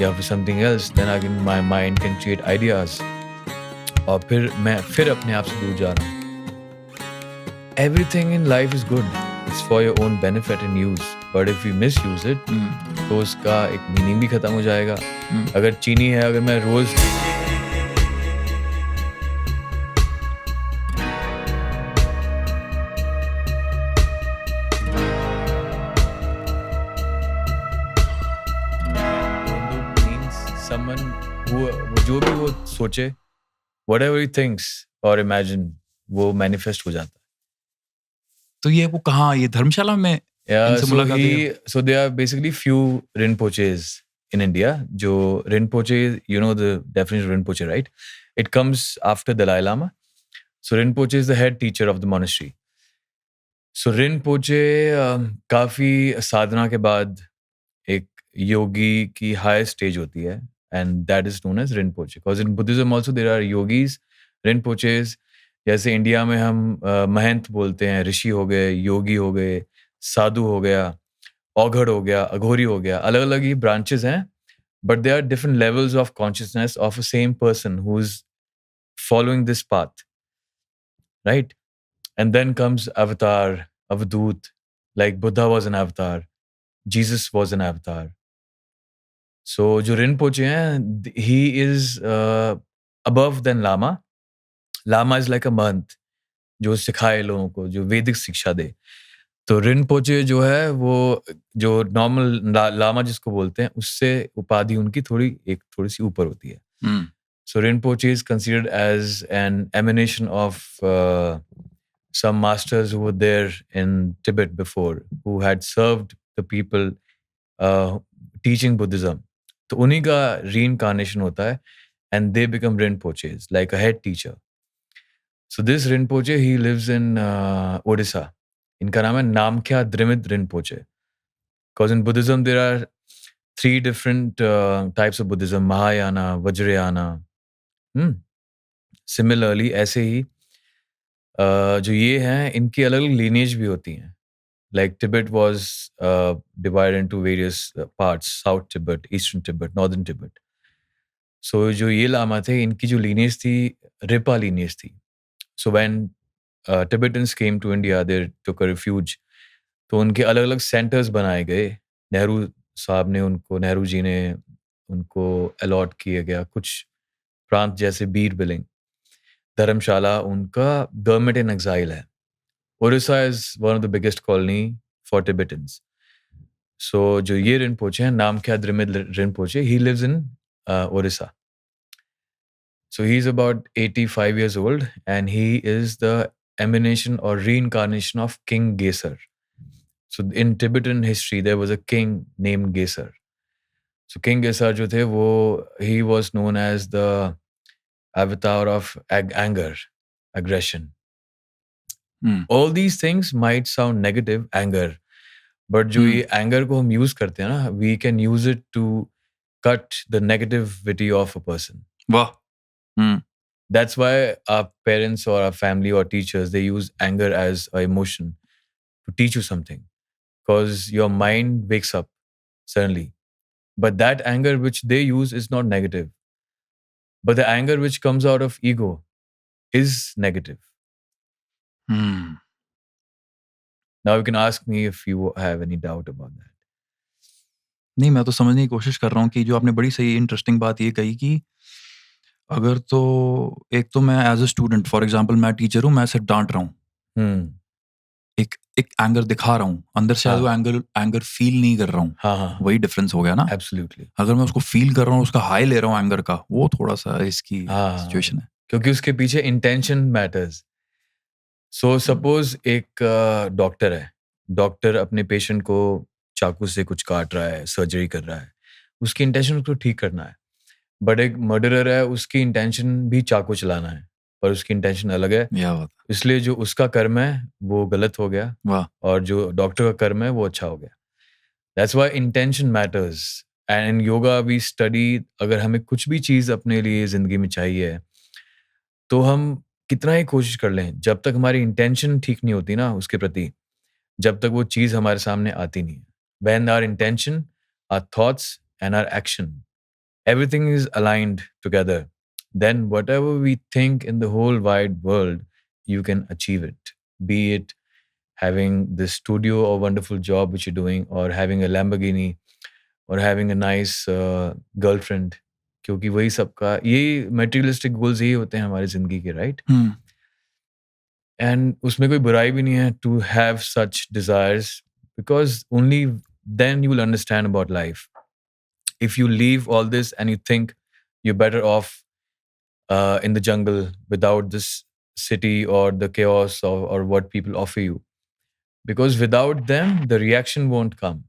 या फिर something else, then I can my mind can create ideas, और फिर अपने आप से दूर जा रहा हूँ. Everything in life is good. It's for your own benefit and use. But if we misuse it, तो उसका एक मीनिंग भी खत्म हो जाएगा. अगर चीनी है, अगर मैं रोज means someone who जो भी वो सोचे, whatever he thinks or imagine, वो manifest हो जाता है. तो ये वो कहाँ, ये धर्मशाला में इनसे मुलाकात है? So there are basically few Rinpoches in India. जो Rinpoche, you know the definition of Rinpoche, right? It comes after Dalai Lama. So Rinpoche is the head teacher of the monastery. So Rinpoche काफी साधना के बाद एक योगी की highest stage होती है, and that is known as Rinpoche. Because in Buddhism also there are yogis, Rinpoches. जैसे India में हम महंत बोलते हैं, ऋषि हो गए, योगी हो गए, साधु हो गया, औघड़ हो गया, अघोरी हो गया, अलग अलग ही ब्रांचेस हैं, but they are different levels of consciousness of a same person who is following this path, right? And then comes avatar, avadhut, like Buddha was an avatar, Jesus was an avatar. So जो रिनपोचे हैं, he is above than lama. Lama is like a mahant जो सिखाए लोगों को, जो वैदिक शिक्षा दे. तो रिनपोचे जो है वो जो नॉर्मल लामा जिसको बोलते हैं, उससे उपाधि उनकी थोड़ी सी ऊपर होती है. So Rinpoche is considered as an emanation of some masters who were there in Tibet before, who had served the people teaching Buddhism. तो उन्हीं का reincarnation होता है, and they become Rinpoches, like a head teacher. So this Rinpoche, he lives in Odisha. इनका नाम है नामख्या द्रिमिद Rinpoche. Because in Buddhism there are 3 different types of Buddhism: Mahayana, Vajrayana. Similarly, ऐसे ही जो ये हैं, इनकी अलग अलग lineage भी होती हैं. Like Tibet was divided into various parts: South Tibet, Eastern Tibet, Northern Tibet. So जो ये लामा थे, इनकी जो lineage थी, Ripa lineage थी. So when Tibetans came to India, they took a refuge. तो उनके अलग अलग सेंटर्स बनाए गए. नेहरू जी ने उनको अलॉट किया गया कुछ प्रांत, जैसे बीर बिलिंग, धर्मशाला उनका गवर्नमेंट इन एग्जाइल है. Odisha is one of the biggest colony for Tibetans. So जो ये रिनपोचे हैं, Namkha Drimed Rinpoche, he lives in Odisha. So he's about 85 years old, and he is the emanation or reincarnation of King Gesar. So in Tibetan history, there was a king named Gesar. So King Gesar jo the, he was known as the avatar of anger, aggression. All these things might sound negative, anger, but jo ye anger ko hum use karte hain na, we can use it to cut the negativity of a person. Wow. That's why our parents or our family or teachers, they use anger as an emotion to teach you something, because your mind wakes up suddenly. But that anger which they use is not negative. But the anger which comes out of ego is negative. Now you can ask me if you have any doubt about that. नहीं, मैं तो समझने की कोशिश कर रहा हूँ कि जो आपने बड़ी सही इंटरेस्टिंग बात ये कही कि अगर तो एक तो मैं as a student, for example मैं टीचर हूँ, मैं सिर्फ डांट रहा हूँ, एक एंगर दिखा रहा हूँ, अंदर से वो एंगर फील नहीं कर रहा हूँ. हाँ. वही डिफरेंस हो गया ना. एब्सोल्युटली. अगर मैं उसको फील कर रहा हूँ, उसका हाई ले रहा हूँ एंगर का, वो थोड़ा सा इसकी सिचुएशन है, क्योंकि उसके पीछे इंटेंशन मैटर्स. सो सपोज एक डॉक्टर है, डॉक्टर अपने पेशेंट को चाकू से कुछ काट रहा है, सर्जरी कर रहा है, उसकी इंटेंशन उसको ठीक करना है. बट एक मर्डरर है, उसकी इंटेंशन भी चाकू चलाना है, पर उसकी इंटेंशन अलग है. इसलिए जो उसका कर्म है वो गलत हो गया, और जो डॉक्टर का कर्म है वो अच्छा हो गया. That's why intention matters. And in yoga we study, अगर हमें कुछ भी चीज़ अपने लिए ज़िंदगी में चाहिए, तो हम कितना ही कोशिश कर लें, जब तक हमारी इंटेंशन ठीक नहीं होती ना उसके प्रति, जब तक वो चीज़ हमारे सामने आती नहीं है. When our intention, our thoughts and our action everything is aligned together, then whatever we think in the whole wide world, you can achieve it. Be it having this studio or wonderful job which you're doing, or having a Lamborghini, or having a nice girlfriend. क्योंकि वही सबका ये materialistic goals यही होते हैं हमारी जिंदगी के, right? And उसमें कोई बुराई भी नहीं है to have such desires, because only then you will understand about life. If you leave all this and you think you're better off in the jungle without this city or the chaos or what people offer you, because without them the reaction won't come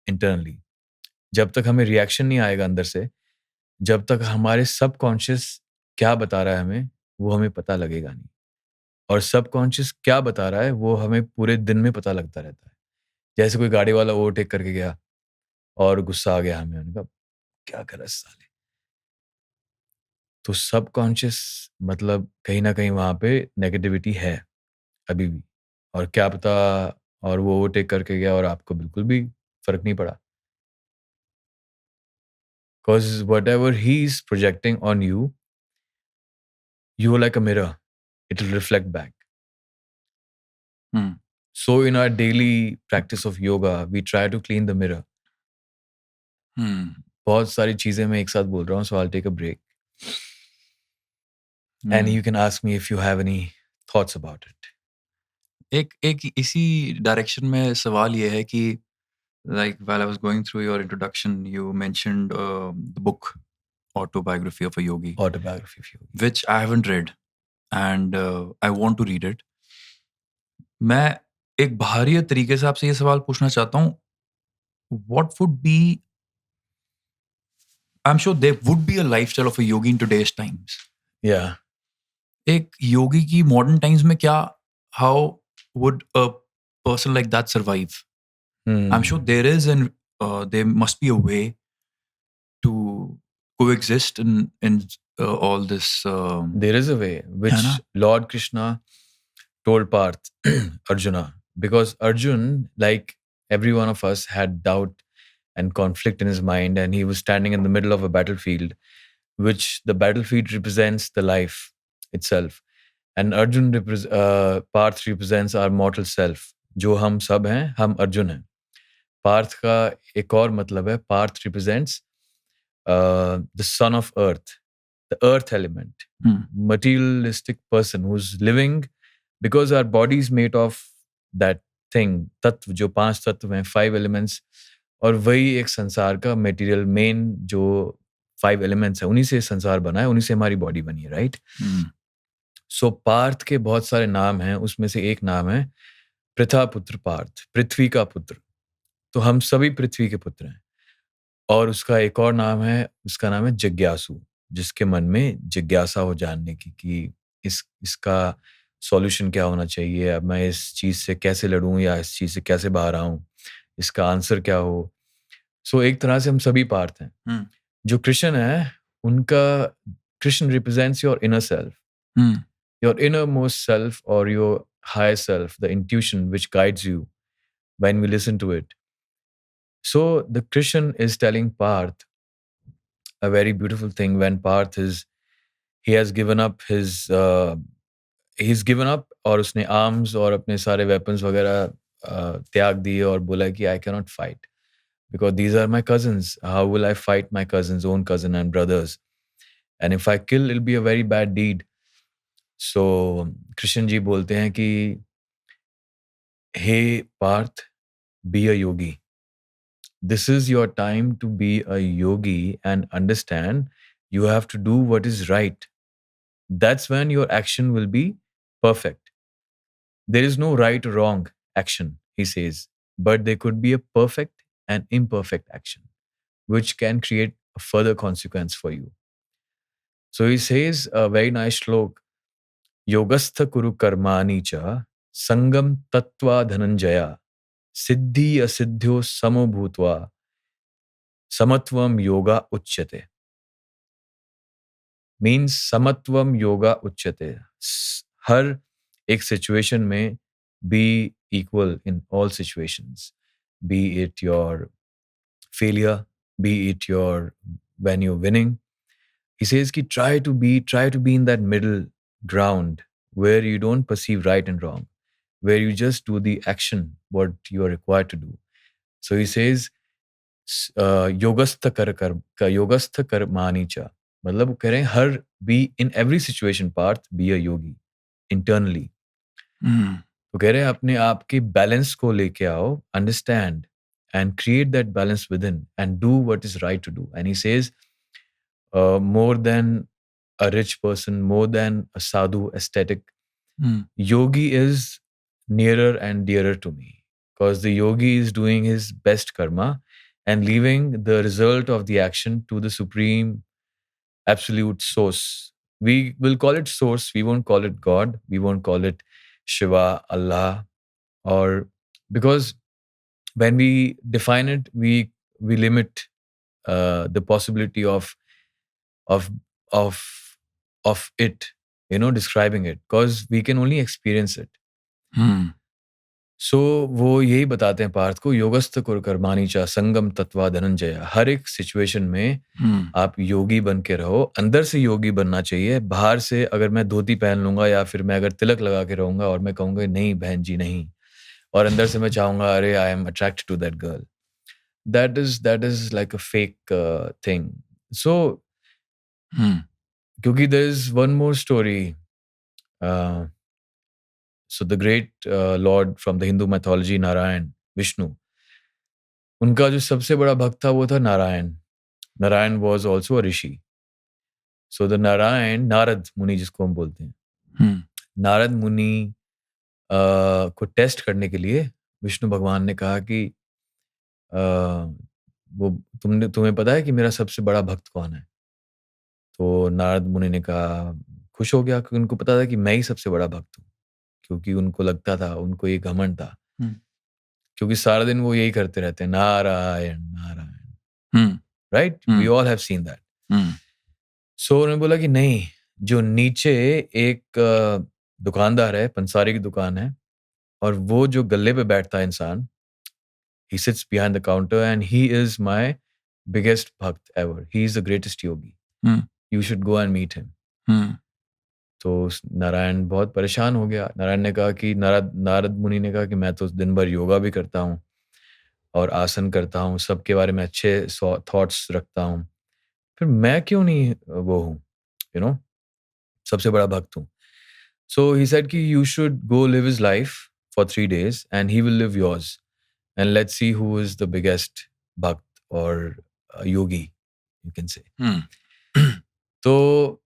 internally. जब तक हमें reaction नहीं आएगा अंदर से, जब तक हमारे सबकॉन्शियस क्या बता रहा है हमें, वो हमें पता लगेगा नहीं. और सबकॉन्शियस क्या बता रहा है वो हमें पूरे दिन में पता लगता रहता है. जैसे कोई गाड़ी वाला ओवरटेक करके गया और गुस्सा आ गया हमें, उन्होंने कहा क्या कर रहा है साले. तो सबकॉन्शियस मतलब कहीं ना कहीं वहां पे नेगेटिविटी है अभी भी, और क्या पता, और वो ओवरटेक करके गया और आपको बिल्कुल भी फर्क नहीं पड़ा. Because whatever he's projecting on you, you are like a mirror. It will reflect back. So in our daily practice of yoga, we try to clean the mirror. बहुत सारी चीजें मैं एक साथ बोल रहा हूँ, so I'll take a break. And you can ask me if you have any thoughts about it. एक इसी डायरेक्शन में सवाल ये है कि like while I was going through your introduction, you mentioned the book Autobiography of a Yogi, Autobiography of Yogi, which I haven't read and I want to read it. मैं एक बाहरी तरीके से आपसे ये सवाल पूछना चाहता हूँ, what would be, I'm sure there would be a lifestyle of a yogi in today's times. Yeah. एक योगी की modern times में क्या, how would a person like that survive? I'm sure there is and there must be a way to coexist in all this. There is a way which Lord Krishna told Parth, Arjuna, because Arjun, like every one of us, had doubt and conflict in his mind, and he was standing in the middle of a battlefield, which the battlefield represents the life itself, and Parth represents our mortal self. जो हम सब हैं, हम अर्जुन हैं. पार्थ का एक और मतलब है, Partha represents the son of earth, the earth element, materialistic person who's living, because our body is made of that thing, तत्व, जो 5 तत्व हैं, 5 elements, और वही एक संसार का material main जो 5 elements है, उन्हीं से संसार बना है, उन्हीं से हमारी बॉडी बनी है, राइट? सो पार्थ के बहुत सारे नाम हैं, उसमें से एक नाम है पृथा पुत्र पार्थ, पृथ्वी का पुत्र. तो हम सभी पृथ्वी के पुत्र हैं. और उसका एक और नाम है, उसका नाम है जिज्ञासु, जिसके मन में जिज्ञासा हो जानने की कि इसका सॉल्यूशन क्या होना चाहिए, अब मैं इस चीज से कैसे लड़ूं या इस चीज से कैसे बाहर आऊं, इसका आंसर क्या हो. सो एक तरह से हम सभी पार्थ हैं. जो कृष्ण है, उनका Krishna represents your inner self, your inner most self और your higher self, the intuition which guides you when we listen to it. So the Krishna is telling Parth a very beautiful thing when Parth he has given up he's given up, और उसने arms और अपने सारे weapons वगैरह त्याग दिए और बोला कि I cannot fight because these are my cousins. How will I fight my cousins, own cousin and brothers? And if I kill, it'll be a very bad deed. So Krishna जी बोलते हैं कि hey Parth, be a yogi. This is your time to be a yogi and understand you have to do what is right. That's when your action will be perfect. There is no right or wrong action, he says, but there could be a perfect and imperfect action, which can create a further consequence for you. So he says a very nice shlok, Yogastha kuru karmani cha sangam tattva dhananjaya siddhi asiddhyo samo bhutva samatvam yoga uchyate. Means samatvam yoga uchyate. हर एक situation में be equal in all situations. Be it your failure, be it your when you're winning. He says ki try to be in that middle ground where you don't perceive right and wrong, where you just do the action what you are required to do. So he says yogastha karmani cha, मतलब वो कह रहे हैं हर be in every situation Parth be a yogi internally. तो कह रहे हैं अपने आप के बैलेंस को लेके आओ, understand and create that balance within and do what is right to do. And he says more than a rich person, more than a sadhu aesthetic, yogi is nearer and dearer to me, because the yogi is doing his best karma and leaving the result of the action to the supreme absolute source. We will call it source, we won't call it God, we won't call it Shiva, Allah, or because when we define it, we limit the possibility of it, describing it, because we can only experience it. So वो यही बताते हैं पार्थ को, योगस्थ कुर कर्माणि च संगम तत्वा धनंजय. हर एक situation में आप योगी बन के रहो. अंदर से योगी बनना चाहिए. बाहर से अगर मैं धोती पहन लूंगा या फिर मैं अगर तिलक लगा के रहूंगा और मैं कहूंगा नहीं बहन जी नहीं, और अंदर से मैं चाहूंगा अरे I am attracted to that girl, that is like a fake thing. So क्योंकि there is one more story. So the great Lord from the Hindu mythology, Narayan, Vishnu, उनका जो सबसे बड़ा भक्त था वो था Narayan. Narayan was also a rishi. So the Narayan, Narad मुनि जिसको हम बोलते हैं, नारद मुनि को टेस्ट करने के लिए विष्णु भगवान ने कहा कि वो तुम्हें पता है कि मेरा सबसे बड़ा भक्त कौन है? तो नारद मुनि ने कहा, खुश हो गया, क्योंकि उनको पता था कि मैं ही सबसे बड़ा भक्त हूँ, क्योंकि उनको लगता था, उनको ये घमंड था, क्योंकि सारा दिन वो यही करते रहते हैं, Narayan Narayan, right? We all have seen that. So उन्होंने बोला कि नहीं, जो नीचे एक दुकानदार है, पंसारी की दुकान है, और वो जो गल्ले पे बैठता है इंसान, he sits behind the counter and he is my biggest bhakt ever. He is the greatest yogi. You should go and meet him. तो नारायण बहुत परेशान हो गया. नारायण ने कहा कि नारद मुनि ने कहा कि मैं तो दिन भर योगा भी करता हूँ और आसन करता हूँ, सबके बारे में अच्छे थॉट्स रखता हूँ, फिर मैं क्यों नहीं वो हूँ, सबसे बड़ा भक्त हूँ. सो ही सेड कि you should go live his life for 3 days and he will live yours and let's see who is the biggest bhakt or yogi, you can say. So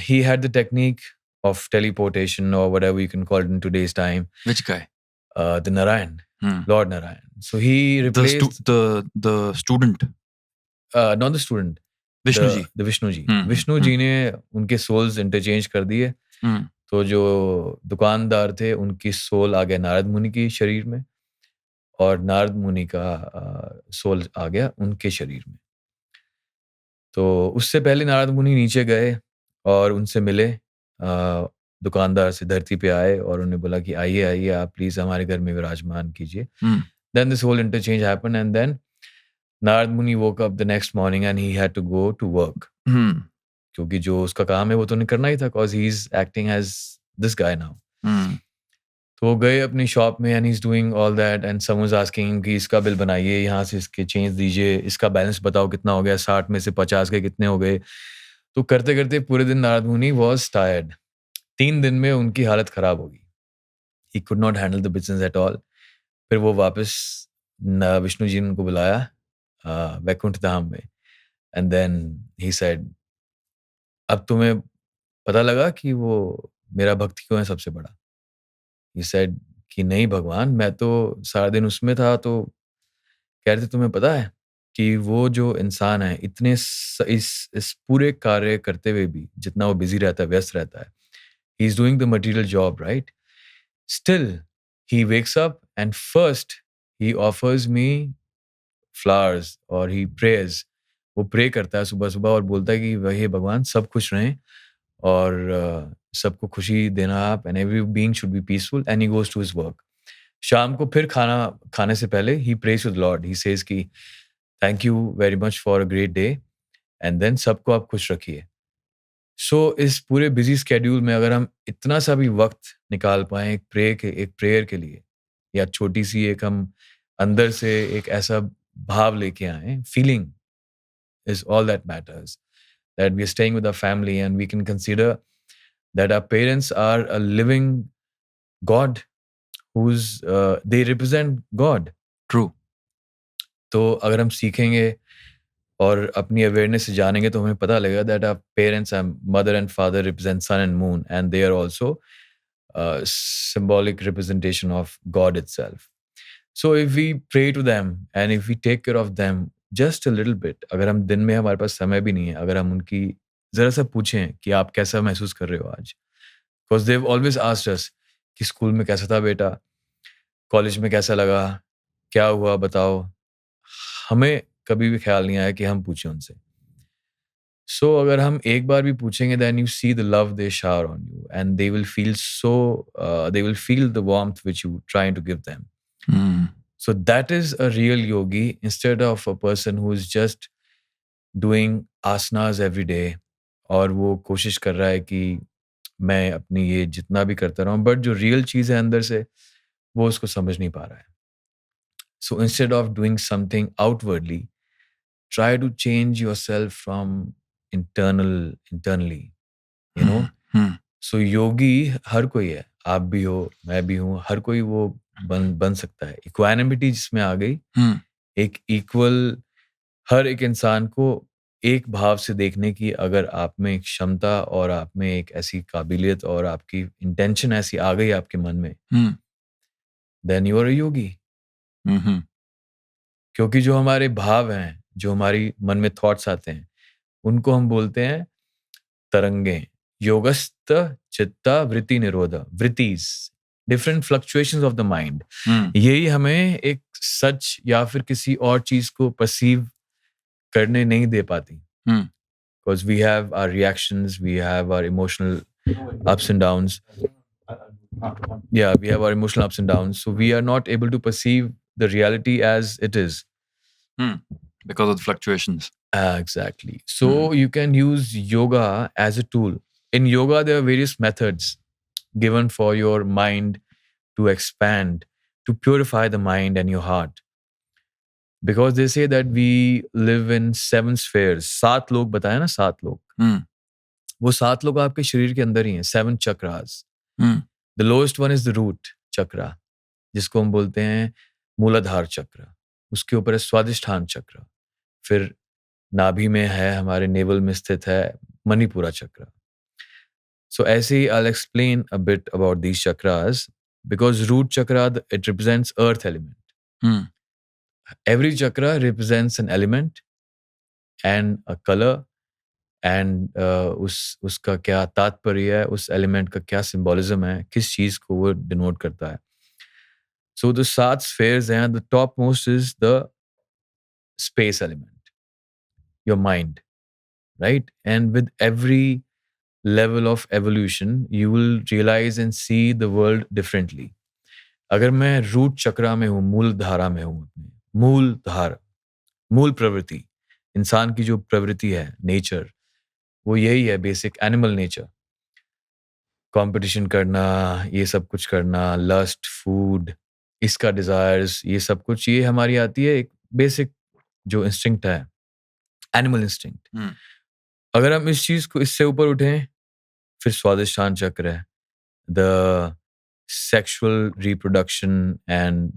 he had the technique of teleportation or whatever you can call it in today's time. Which guy? The Narayan, Lord Narayan. So he replaced the student. Not the student. Vishnu ji. The Vishnu ji. Vishnu ji ने उनके souls interchange कर दिए. तो जो दुकानदार थे उनकी soul आ गया नारद मुनि की शरीर में, और नारद मुनि का सोल आ गया उनके शरीर में. तो उससे पहले नारद मुनि नीचे गए और उनसे मिले, दुकानदार से धरती पे आए और उन्हें बोला कि आइए आइए आप प्लीज हमारे घर में विराजमान कीजिए. Then this whole interchange happened and then Narad Muni woke up the next morning and he had to go to work. क्योंकि जो उसका काम है वो तो नहीं करना ही था, cause he is acting as this guy now. तो वो गए अपनी शॉप में and he's doing all that and someone was asking him कि इसका बिल बनाइए, यहाँ से इसके चेंज दीजिए, इसका बैलेंस बताओ कितना हो गया, 60 में से 50 के कितने हो गए. तो करते करते पूरे दिन नारद मुनि was tired. 3 दिन में उनकी हालत खराब होगी. He could not handle the business at all. फिर वो वापस विष्णु जी ने उनको बुलाया वैकुंठ धाम में and then he said, अब तुम्हें पता लगा कि वो मेरा भक्त क्यों है सबसे बड़ा? He said कि नहीं भगवान, मैं तो सारा दिन उसमें था. तो कह रहे थे तुम्हें पता है कि वो जो इंसान है इतने इस पूरे कार्य करते हुए भी जितना वो बिजी रहता है, व्यस्त रहता है, he is doing the material job, right? Still he wakes up and first he offers me flowers or he prays. वो प्रे करता है सुबह सुबह और बोलता है कि वही भगवान सब खुश रहें और सबको खुशी देना आप, and every being should be peaceful, and he goes to his work. शाम को फिर खाने से पहले he prays to the Lord. He says कि thank you very much for a great day and then सबको आप खुश रखिए. सो इस पूरे बिजी स्केड्यूल में अगर हम इतना सा भी वक्त निकाल पाएं एक प्रेयर के लिए, या छोटी सी एक हम अंदर से एक ऐसा भाव लेके आए, feeling is all that matters, that we are staying with our family and we can consider that our parents are a living God who's they represent God. True. तो अगर हम सीखेंगे और अपनी अवेयरनेस से जानेंगे तो हमें पता लगेगा that our parents and mother and father represent sun and moon, and they are also a symbolic representation of God itself. So if we pray to them and if we take care of them just a little bit, अगर हम दिन में हमारे पास समय भी नहीं है, अगर हम उनकी जरा सा पूछें कि आप कैसा महसूस कर रहे हो आज, because they've always asked us कि स्कूल में कैसा था बेटा, कॉलेज में कैसा लगा, क्या हुआ बताओ, हमें कभी भी ख्याल नहीं आया कि हम पूछें उनसे. सो अगर हम एक बार भी पूछेंगे, then you see the love they shower on you and they will feel so they will feel the warmth which you trying to give them. So that is a real yogi, instead of a person who is just doing asanas every day और वो कोशिश कर रहा है कि मैं अपनी ये जितना भी करता रहूं, बट जो रियल चीज़ है अंदर से वो उसको समझ नहीं पा रहा है. So instead of doing something outwardly, try to change yourself from internally, you know. So yogi हर कोई है, आप भी हो, मैं भी हूँ, हर कोई वो बन सकता है. इक्वानिमिटी जिसमें आ गई, एक इक्वल, हर एक इंसान को एक भाव से देखने की अगर आप में एक क्षमता और आप में एक ऐसी काबिलियत और आपकी इंटेंशन ऐसी आ गई आपके मन में, then you are a yogi. क्योंकि जो हमारे भाव हैं, जो हमारी मन में थॉट्स आते हैं, उनको हम बोलते हैं तरंगे. योगस्थ चित्ता वृत्ति निरोध, वृत्तिज, different fluctuations of the mind. यही हमें एक सच या फिर किसी और चीज को परसीव करने नहीं दे पाती. Because we have our reactions, we have our emotional ups and downs. Yeah, we have our emotional ups and downs. So we are not able to perceive the reality as it is. Because of the fluctuations. Exactly. So you can use yoga as a tool. In yoga, there are various methods given for your mind to expand, to purify the mind and your heart. Because they say that we live in 7 spheres. 7 लोग बताया ना, 7 लोग. वो 7 लोग आपके शरीर के अंदर ही हैं. 7 chakras. The lowest one is the root chakra, जिसको हम बोलते हैं मूलाधार चक्र. उसके ऊपर है स्वादिष्ठान चक्र. फिर नाभि में है, हमारे नेवल में स्थित है मणिपुरा चक्र. So ऐसे ही I'll explain a bit about these chakras, because root chakra, it represents earth element. Every chakra represents an element and a color, and उसका क्या तात्पर्य है, उस एलिमेंट का क्या सिंबोलिज्म है, किस चीज को वो डिनोट करता है. So the 7 spheres हैं, the topmost is the space element, your mind, right? And with every level of evolution, you will realize and see the world differently. अगर मैं रूट चक्रा में हूँ, मूल धारा में हूँ, अपने मूल धारा, मूल प्रवृत्ति, इंसान की जो प्रवृत्ति है, नेचर, वो यही है, बेसिक एनिमल नेचर. कंपटीशन करना, ये सब कुछ करना, लस्ट, फूड, इसका डिजायर्स, ये सब कुछ, ये हमारी आती है एक बेसिक जो इंस्टिंक्ट है, एनिमल इंस्टिंक्ट. अगर हम इस चीज को, इससे ऊपर उठें, फिर स्वादिष्ठान चक्र है, the sexual reproduction and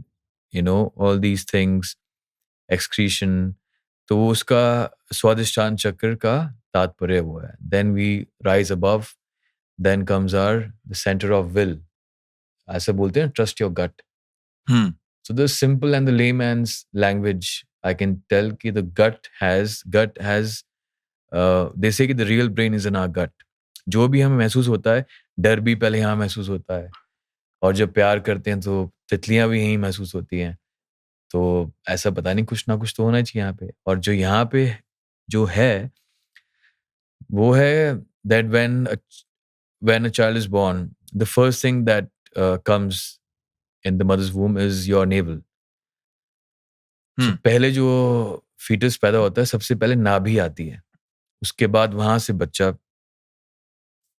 you know all these things, excretion. तो वो उसका स्वादिष्ठान चक्र का तात्पर्य वो है. Then we rise above, then comes our the centre of will. ऐसे बोलते हैं trust your gut. So the simple and the layman's language, I can tell कि the gut has they say कि the real brain is in our gut. जो भी हमें महसूस होता है, डर भी पहले यहाँ महसूस होता है, और जब प्यार करते हैं तो तितलियां भी यहीं महसूस होती हैं. तो ऐसा पता नहीं, कुछ ना कुछ तो होना चाहिए यहाँ पे. और जो यहाँ पे जो है वो है that when a child is born, the first thing that comes in the mother's womb is your navel. So पहले जो फीटस पैदा होता है, सबसे पहले नाभि आती है. उसके बाद वहां से बच्चा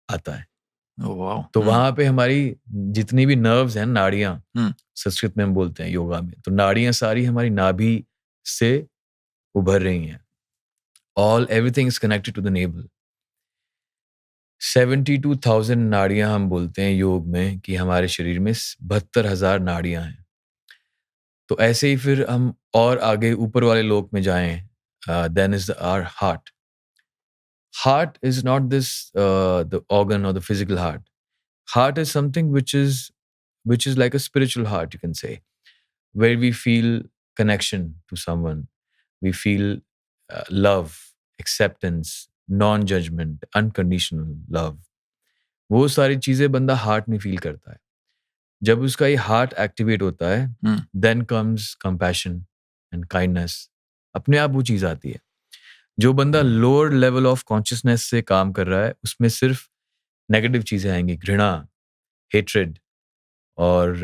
आता है। वाओ। तो वहां पे हमारी जितनी भी नर्व्स हैं, नाड़ियां, हम्म। संस्कृत में हम बोलते हैं योगा में, तो नाड़ियां सारी हमारी नाभि से उभर रही हैं। All everything is connected to the navel. 72,000 नाड़ियां हम बोलते हैं योग में कि हमारे शरीर में 72,000 नाड़ियां हैं। तो ऐसे ही फिर हम और आगे ऊपर वाले लोक में जाएं, then is our heart. Heart is not this the organ or the physical heart. Heart is something which is like a spiritual heart, you can say, where we feel connection to someone. We feel love, acceptance, non-judgment, unconditional love. वो सारी चीजें बंदा heart में feel करता है. जब उसका ये हार्ट एक्टिवेट होता है, then comes compassion and kindness. अपने आप वो चीज आती है. जो बंदा लोअर लेवल ऑफ कॉन्शियसनेस से काम कर रहा है, उसमें सिर्फ नेगेटिव चीजें आएंगी, घृणा, हेट्रेड और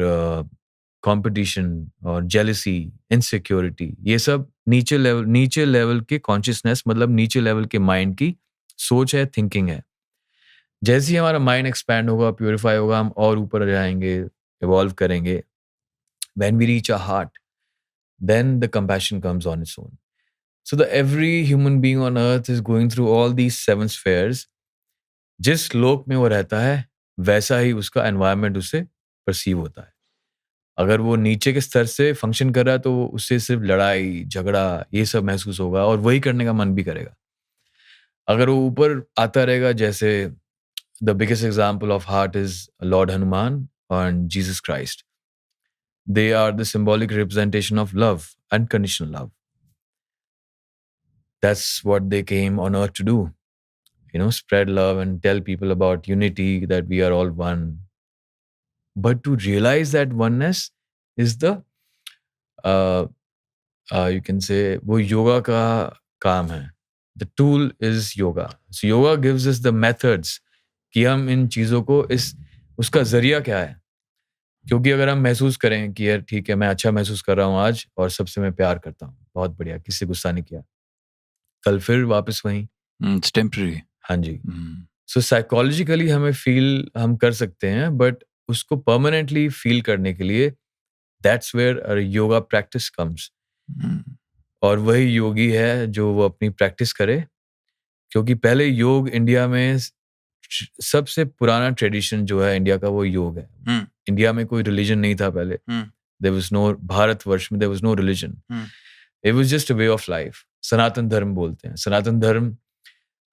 कंपटीशन और जेलसी, इनसिक्योरिटी. ये सब नीचे लेवल के कॉन्शियसनेस, मतलब नीचे लेवल के माइंड की सोच है, थिंकिंग है. जैसे ही हमारा माइंड एक्सपैंड होगा, प्योरीफाई होगा, हम और ऊपर जाएंगे, इवॉल्व करेंगे. When we reach a heart, then the compassion comes on its own. So the every human being on earth is going through all these 7 spheres. जिस लोक में वो रहता है, वैसा ही उसका एनवायरनमेंट उसे परसीव होता है. अगर वो नीचे के स्तर से फंक्शन कर रहा है, तो उससे सिर्फ लड़ाई, झगड़ा, ये सब महसूस होगा और वही करने का मन भी करेगा. अगर वो ऊपर आता रहेगा, जैसे the biggest example of heart is Lord Hanuman and Jesus Christ. They are the symbolic representation of love, unconditional love. That's what they came on earth to do. Spread love and tell people about unity, that we are all one. But to realize that oneness is the, you can say, वो yoga का काम है. The tool is yoga. So yoga gives us the methods कि हम इन चीजों को, उसका जरिया क्या है. क्योंकि अगर हम महसूस करें कि यार ठीक है, मैं अच्छा महसूस कर रहा हूँ आज और सबसे मैं प्यार करता हूँ, बहुत बढ़िया, किसी से गुस्सा नहीं किया, कल फिर वापस वहीं. It's temporary. हाँ जी. सो साइकोलॉजिकली हमें फील हम कर सकते हैं, बट उसको परमानेंटली फील करने के लिए that's where yoga practice comes. और वही योगी है जो वो अपनी प्रैक्टिस करे. क्योंकि पहले योग इंडिया में सबसे पुराना ट्रेडिशन जो है इंडिया का, वो योग है. इंडिया में कोई रिलीजन नहीं था पहले. देयर वाज नो, भारतवर्ष में there was no religion. It was just a way of life. Sanatan Dharma बोलते हैं. सनातन धर्म,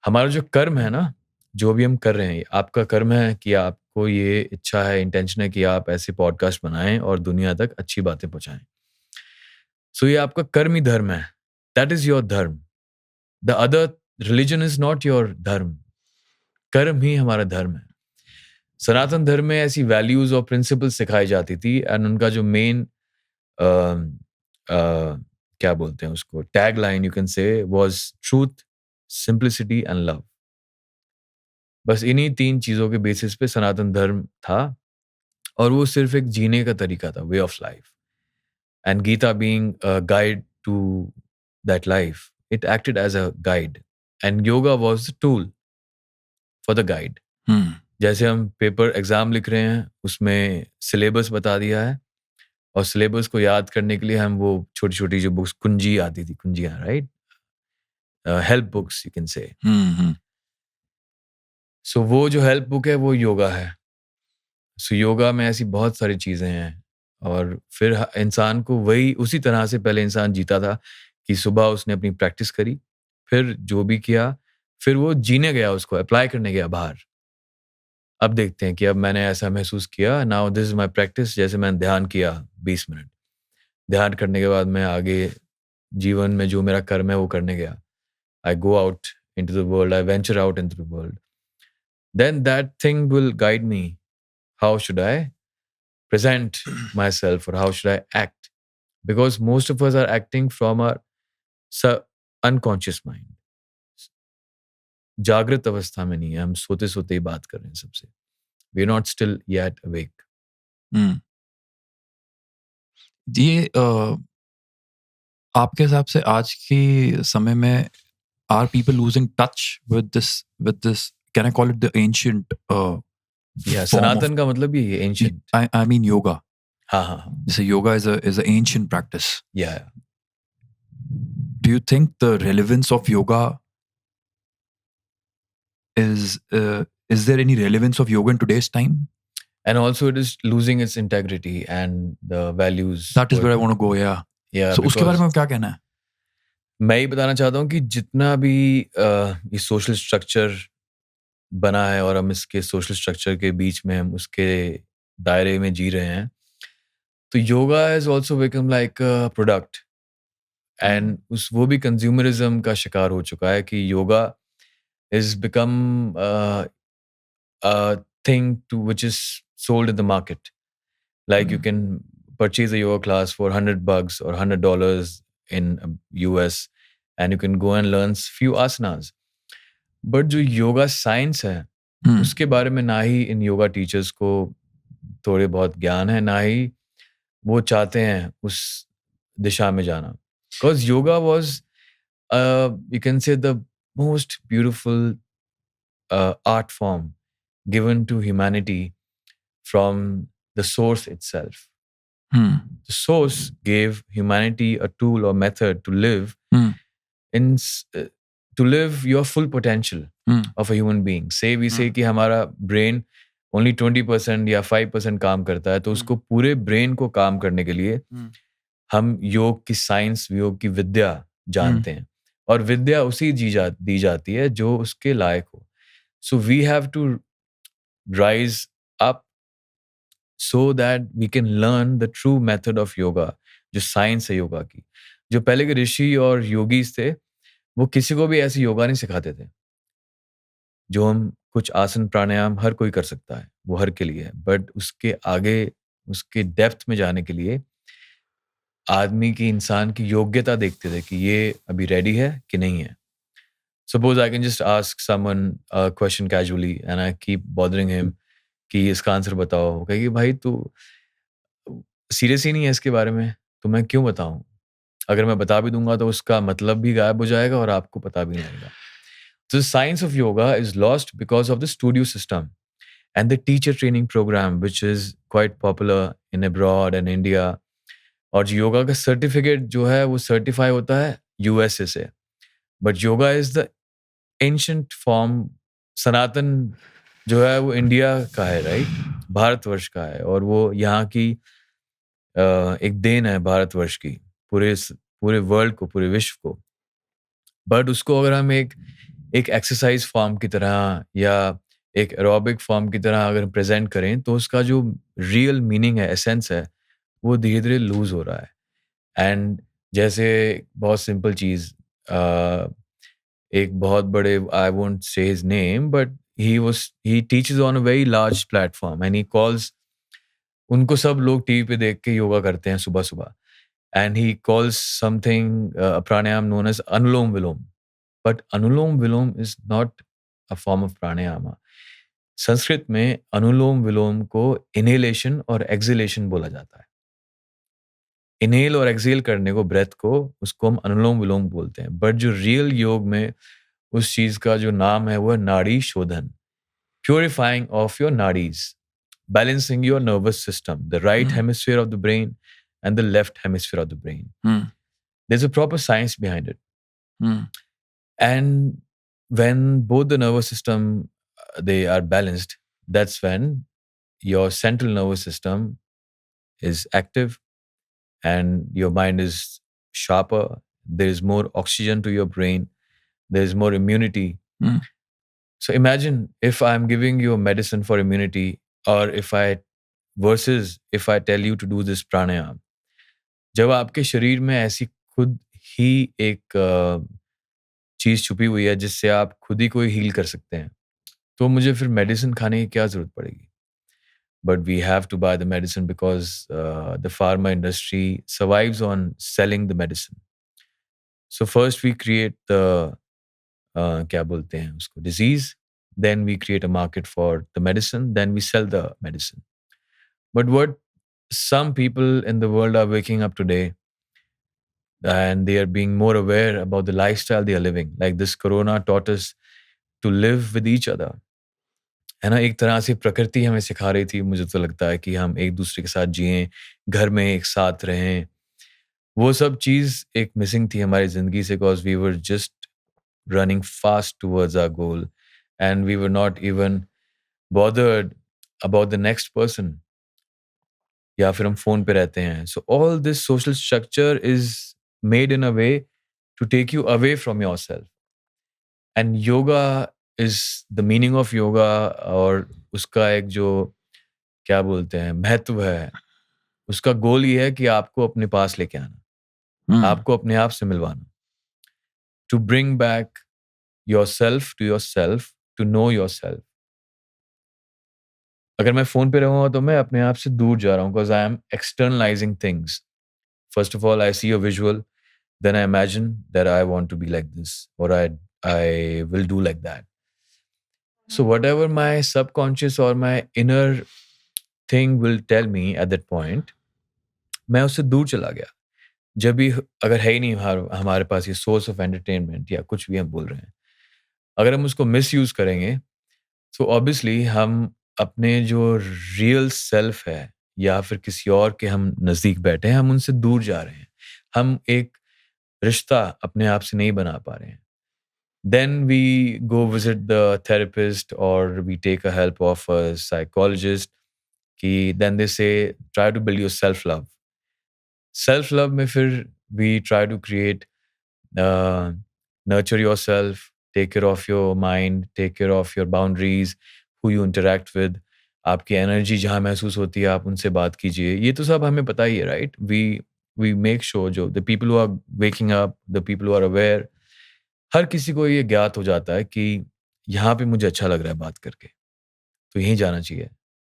हमारा जो कर्म है ना, जो भी हम कर रहे हैं, आपका कर्म है कि आपको ये इच्छा है, इंटेंशन है कि आप ऐसे पॉडकास्ट बनाएं और दुनिया तक अच्छी बातें पहुंचाएं. सो ये आपका कर्म ही धर्म है. दैट इज योर धर्म. The other religion is not your धर्म. कर्म ही हमारा धर्म है. सनातन धर्म में ऐसी वैल्यूज और प्रिंसिपल्स सिखाई जाती थी, एंड उनका जो मेन क्या बोलते हैं उसको, टैग लाइन यू कैन से, was truth, simplicity and love. बस इन्हीं 3 चीजों के बेसिस पे सनातन धर्म था, और वो सिर्फ एक जीने का तरीका था, way of life. And Gita being a guide to that life, it acted as a guide, and yoga was the tool for the guide. जैसे हम पेपर एग्जाम लिख रहे हैं, उसमें सिलेबस बता दिया है, और सिलेबस को याद करने के लिए हम वो छोटी छोटी जो बुक्स, कुंजी आती थी, कुंजियां, right, help books you can say. So वो जो हेल्प बुक है वो योगा है. सो योगा में ऐसी बहुत सारी चीजें हैं. और फिर इंसान को वही, उसी तरह से पहले इंसान जीता था कि सुबह उसने अपनी प्रैक्टिस करी, फिर जो भी किया, फिर वो जीने गया, उसको अप्लाई करने गया बाहर. अब देखते हैं कि अब मैंने ऐसा महसूस किया, now this is my practice. जैसे मैंने ध्यान किया 20 मिनट, ध्यान करने के बाद मैं आगे जीवन में जो मेरा कर्म है वो करने गया. I go out into the world, I venture out into the world. Then that thing will guide me. How should I present myself, or how should I act? Because most of us are acting from our unconscious mind. जागृत अवस्था में नहीं है, हम सोते सोते ही बात कर रहे हैं सबसे. We are not still yet awake. ये आपके हिसाब से आज के समय में are people losing touch with this? Can I call it the ancient? Yeah, form of- Sanatan का मतलब ही है ancient. I mean yoga. हाँ. So yoga is an ancient practice. Yeah. Do you think the relevance of yoga is there any relevance of yoga in today's time? And also it is losing its integrity and the values. That is where I want to go. Yeah. Yeah. So उसके बारे में क्या कहना है? मैं ही बताना चाहता हूँ कि जितना भी ये सोशल स्ट्रक्चर बना है और हम इसके सोशल स्ट्रक्चर के बीच में हम उसके दायरे में जी रहे हैं, तो yoga has also become like a product and वो भी कंज्यूमरिज्म का शिकार हो चुका है कि yoga is become a thing which is sold in the market. Like you can purchase a yoga class for $100 or $100 in US, and you can go and learn few asanas. But जो yoga science है उसके बारे में ना ही इन yoga teachers को थोड़े बहुत ज्ञान है, ना ही वो चाहते हैं उस दिशा में जाना. Because yoga was, you can say, the most beautiful art form given to humanity from the source itself. The source gave humanity a tool or method to live to live your full potential of a human being. Say we say कि हमारा brain only 20% या 5% काम करता है, तो उसको पूरे brain को काम करने के लिए हम योग की साइंस, योग की विद्या जानते हैं, और विद्या उसी दी जाती है जो उसके लायक हो. So we have to rise up so that we can learn the true method of yoga, जो साइंस है योगा की. जो पहले के ऋषि और योगीज थे, वो किसी को भी ऐसे योगा नहीं सिखाते थे. जो हम कुछ आसन प्राणायाम हर कोई कर सकता है, वो हर के लिए है, बट उसके आगे उसके डेप्थ में जाने के लिए आदमी की, इंसान की योग्यता देखते थे कि ये अभी रेडी है कि नहीं है. Suppose I can just ask someone a question casually and I keep bothering him कि इसका आंसर बताओ. वो कहेगी भाई तू सीरियस ही नहीं है इसके बारे में, तो मैं क्यों बताऊं? अगर मैं बता भी दूंगा तो उसका मतलब भी गायब हो जाएगा और आपको पता भी नहीं आएगा. So the science of yoga is lost because of the studio system and the teacher training program which is quite popular in abroad and India. और योगा का सर्टिफिकेट जो है वो सर्टिफाई होता है यूएसए से. But yoga is the ancient form. सनातन जो है वो इंडिया का है, राइट? भारतवर्ष का है, और वो यहाँ की एक देन है भारतवर्ष की, पूरे वर्ल्ड को, पूरे विश्व को. बट उसको अगर हम एक एक्सरसाइज फॉर्म की तरह या एक एरोबिक फॉर्म की तरह अगर प्रेजेंट करें, तो उसका जो रियल मीनिंग है, एसेंस है, वो धीरे धीरे लूज हो रहा है. एंड जैसे बहुत सिंपल चीज, एक बहुत बड़े, I won't say his name, but he teaches on a very large platform and he calls, उनको सब लोग टीवी पे देख के योगा करते हैं सुबह सुबह, and he calls something pranayama known as anulom vilom. But anulom vilom is not a form of pranayama. Sanskrit में अनुलोम विलोम को इनहेलेशन और एक्सहेलेशन बोला जाता है. इनहेल और एक्सहेल करने को, ब्रेथ को, उसको हम अनुलोम विलोम बोलते हैं. बट जो रियल योग में उस चीज का जो नाम है वो है नाड़ी शोधन, purifying of your nadis, balancing your nervous system, the right hemisphere of the brain and the left hemisphere of the brain. There's a proper science behind it. And when both the nervous system, they are balanced, that's when your central nervous system is active and your mind is sharper. There is more oxygen to your brain. There is more immunity. So imagine if I'm giving you a medicine for immunity, or versus if I tell you to do this pranayam. जब आपके शरीर में ऐसी खुद ही एक चीज छुपी हुई है जिससे आप खुद ही कोई हील कर सकते हैं, तो मुझे फिर मेडिसिन खाने की क्या जरूरत पड़ेगी? But we have to buy the medicine because the pharma industry survives on selling the medicine. So first we create the क्या बोलते हैं उसको, disease, then we create a market for the medicine, then we sell the medicine. But what some people in the world are waking up today, and they are being more aware about the lifestyle they are living. Like this corona taught us to live with each other. है ना, एक तरह से प्रकृति हमें सिखा रही थी, मुझे तो लगता है कि हम एक दूसरे के साथ जिएं, घर में एक साथ रहें। वो सब चीज़ एक मिसिंग थी हमारी ज़िंदगी से, because we were just running fast towards our goal and we were not even bothered about the next person, या फिर हम फ़ोन पे रहते हैं। So all this social structure is made in a way to take you away from yourself. And yoga is the meaning of yoga, और उसका एक जो क्या बोलते हैं महत्व है, उसका गोल ये है कि आपको अपने पास लेके आना, आपको अपने आप से मिलवाना, to bring back yourself to yourself, to know yourself. अगर मैं फ़ोन पे रहूँगा तो मैं अपने आप से दूर जा रहा हूँ, because I am externalising things. First of all I see a visual, then I imagine that I want to be like this, or I will do like that. So whatever my subconscious or my inner thing will tell me at that point, मैं उससे दूर चला गया। जब भी अगर है ही नहीं हमारे पास ये सोर्स ऑफ एंटरटेनमेंट या कुछ भी हम बोल रहे हैं, अगर हम उसको मिसयूज करेंगे तो ऑब्वियसली हम अपने जो रियल सेल्फ है या फिर किसी और के हम नज़दीक बैठे हैं, हम उनसे दूर जा रहे हैं। हम एक रिश्ता अपने आप से नहीं बना पा रहे हैं। Then we go visit the therapist or we take a help of a psychologist. Then they say, try to build your self-love. Self-love में फिर we try to create, nurture yourself, take care of your mind, take care of your boundaries, who you interact with. आपकी energy जहाँ महसूस होती है आप उनसे बात कीजिए। ये तो सब हमें पता ही है, राइट? We make sure जो the people who are waking up, the people who are aware, हर किसी को ये ज्ञात हो जाता है कि यहाँ पे मुझे अच्छा लग रहा है बात करके, तो यहीं जाना चाहिए,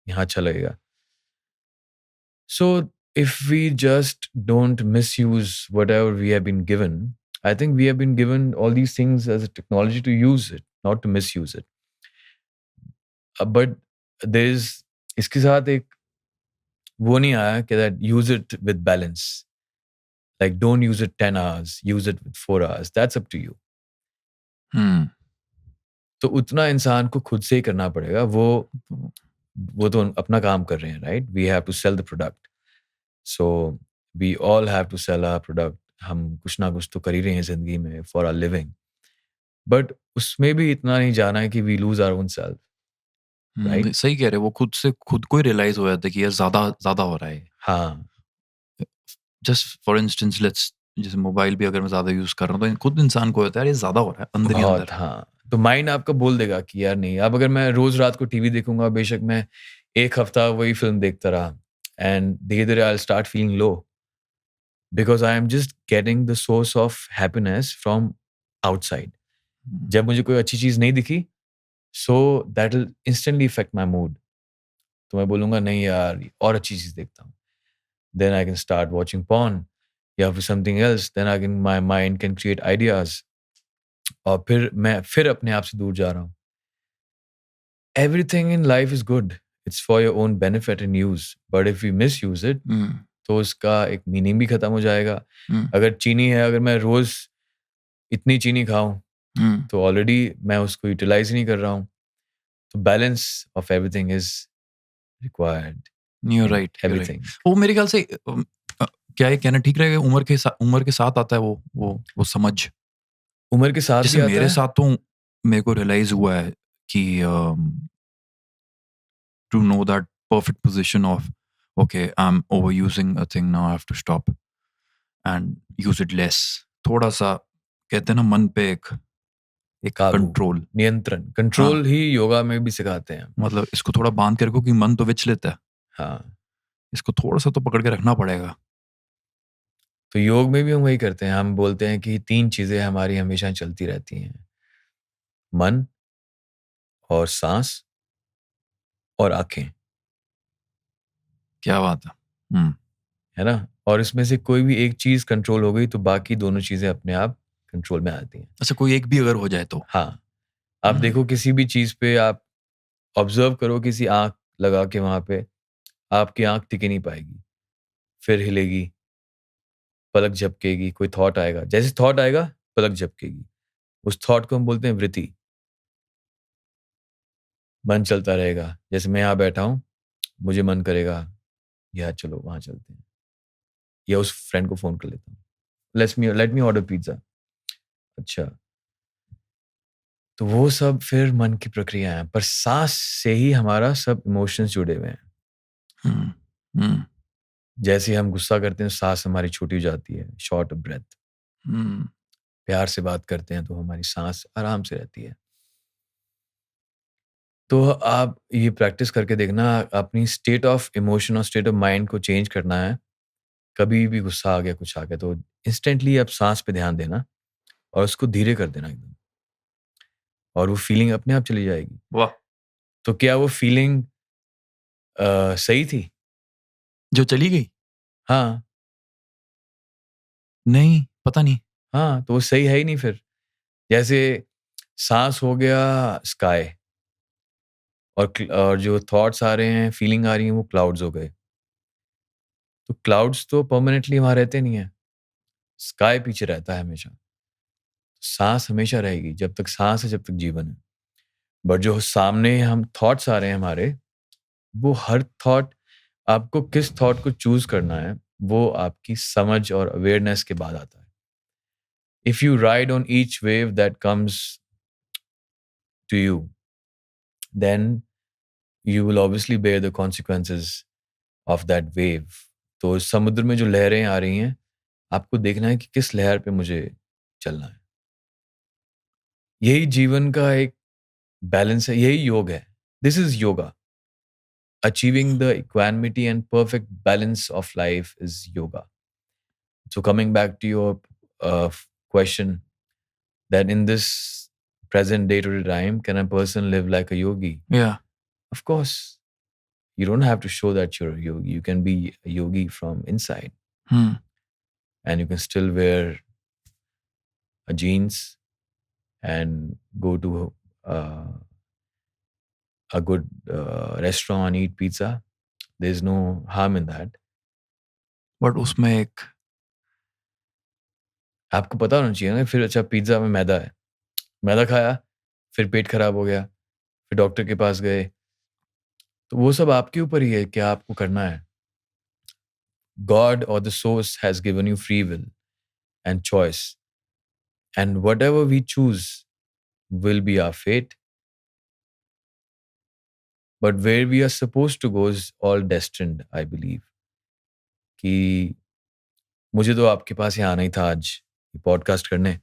यहाँ अच्छा लगेगा। So if we just don't misuse whatever we have been given, I think we have been given all these things as a technology to use it, not to misuse it. But there is इसके साथ एक वो नहीं आया कि that use it with balance. Like don't use it 10 hours, use it with 4 hours. That's up to you. तो उतना इंसान को खुद से ही करना पड़ेगा। वो तो अपना काम कर रहे हैं, right? We have to sell the product, so we all have to sell our product. हम कुछ ना कुछ तो कर ही रहे हैं जिंदगी में फॉर आवर लिविंग, बट उसमें भी इतना नहीं जाना है कि we lose our own self, right? सही कह रहे हो, वो खुद से खुद को ही रियलाइज हो जाता है कि यार ज्यादा हो रहा है। हाँ, जस्ट फॉर इंस्टेंस लेट्स, जैसे मोबाइल भी अगर मैं ज्यादा यूज कर रहा हूँ तो खुद इंसान को होता है यार ये ज्यादा हो रहा है अंदर ही बहुत। अंदर। हाँ, तो माइंड आपका बोल देगा कि यार नहीं। अब अगर मैं रोज रात को टीवी देखूंगा, बेशक मैं एक हफ्ता वही फिल्म देखता रहा, एंड धीरे धीरे I start feeling low, because I am just getting the source of happiness from outside. जब मुझे कोई अच्छी चीज नहीं दिखी, so that will instantly effect my mood. तो मैं बोलूंगा नहीं यार, और अच्छी चीज देखता हूँ। Then I can start watching porn या फिर something else. Then I can, my mind can create ideas, और फिर मैं फिर अपने आप से दूर जा रहा हूँ। Everything in life is good, it's for your own benefit and use, but if you miss use it तो उसका एक मीनिंग भी खत्म हो जाएगा। अगर चीनी है, अगर मैं रोज इतनी चीनी खाऊं तो ऑलरेडी मैं उसको यूटिलाइज नहीं कर रहा हूँ। तो balance of everything is required. You're right, you're right. Everything वो मेरे ख्याल से क्या ये कहना ठीक रहेगा, उम्र के साथ आता है वो समझ। उम्र के साथ जैसे भी आता मेरे है। साथ तो मेरे को रियलाइज हुआ है कि to know that perfect position of okay I am over using a thing, now I have to stop and use it less. थोड़ा सा कहते हैं ना मन पे एक काबू, कंट्रोल, नियंत्रण, कंट्रोल ही योगा में भी सिखाते हैं। मतलब इसको थोड़ा बांध के रखो कि मन तो विचलित है, हाँ, इसको थोड़ा सा तो पकड़ के रखना पड़ेगा। तो योग में भी हम वही करते हैं। हम बोलते हैं कि 3 चीजें हमारी हमेशा चलती रहती हैं, मन और सांस और आंखें, क्या बात है। है ना? और इसमें से कोई भी एक चीज कंट्रोल हो गई तो बाकी दोनों चीजें अपने आप कंट्रोल में आती हैं। अच्छा, कोई एक भी अगर हो जाए तो? हाँ, आप देखो किसी भी चीज पे आप ऑब्जर्व करो, किसी आंख लगा के वहां पे, आपकी आंख टिक ही नहीं पाएगी, फिर हिलेगी, पलक झपकेगी, कोई थॉट आएगा, जैसे थॉट आएगा पलक झपकेगी, उस थॉट को हम बोलते हैं वृत्ति। मन चलता रहेगा, जैसे मैं यहाँ बैठा हूँ, मुझे मन करेगा यार चलो वहां चलते हैं, या उस फ्रेंड को फोन कर लेता हूँ, लेट मी ऑर्डर पिज्जा। अच्छा, तो वो सब फिर मन की प्रक्रिया है, पर सांस से ही हमारा सब इमोशंस जुड़े हुए हैं। जैसे हम गुस्सा करते हैं, सांस हमारी छोटी हो जाती है, शॉर्ट ब्रेथ। प्यार से बात करते हैं तो हमारी सांस आराम से रहती है। तो आप ये प्रैक्टिस करके देखना, अपनी स्टेट ऑफ इमोशन और स्टेट ऑफ माइंड को चेंज करना है। कभी भी गुस्सा आ गया, कुछ आ गया, तो इंस्टेंटली आप सांस पे ध्यान देना और उसको धीरे कर देना एकदम, और वो फीलिंग अपने आप चली जाएगी। वाह। तो क्या वो फीलिंग सही थी? जो चली गई? हाँ। नहीं, पता नहीं। हाँ, तो वो सही है ही नहीं फिर। जैसे सांस हो गया स्काई, और जो थॉट्स आ रहे हैं, फीलिंग आ रही है, वो क्लाउड्स हो गए। तो क्लाउड्स तो परमानेंटली वहां रहते नहीं है, स्काई पीछे रहता है हमेशा। सांस हमेशा रहेगी, जब तक सांस है जब तक जीवन है। बट जो सामने हम थॉट्स आ रहे हैं हमारे, वो हर थॉट, आपको किस थॉट को चूज करना है वो आपकी समझ और अवेयरनेस के बाद आता है। If you ride on each wave that comes to you, then you will obviously bear the consequences of that wave. तो समुद्र में जो लहरें आ रही हैं, आपको देखना है कि किस लहर पे मुझे चलना है। यही जीवन का एक बैलेंस है, यही योग है। This is yoga. Achieving the equanimity and perfect balance of life is yoga. So coming back to your question, that in this present day-to-day time, can a person live like a yogi? Yeah. Of course. You don't have to show that you're a yogi. You can be a yogi from inside. And you can still wear a jeans and go to a good restaurant and eat pizza. There's no harm in that. But उसमें एक आपको पता होना चाहिए ना। फिर अच्छा, pizza में मैदा है, मैदा खाया, फिर पेट खराब हो गया, फिर डॉक्टर के पास गए, तो वो सब आपके ऊपर ही है, क्या आपको करना है। God or the source has given you free will and choice, and whatever we choose will be our fate. But where we are supposed to go is all destined, I believe. कि मुझे तो आपके पास यहाँ आना ही था आज podcast करने,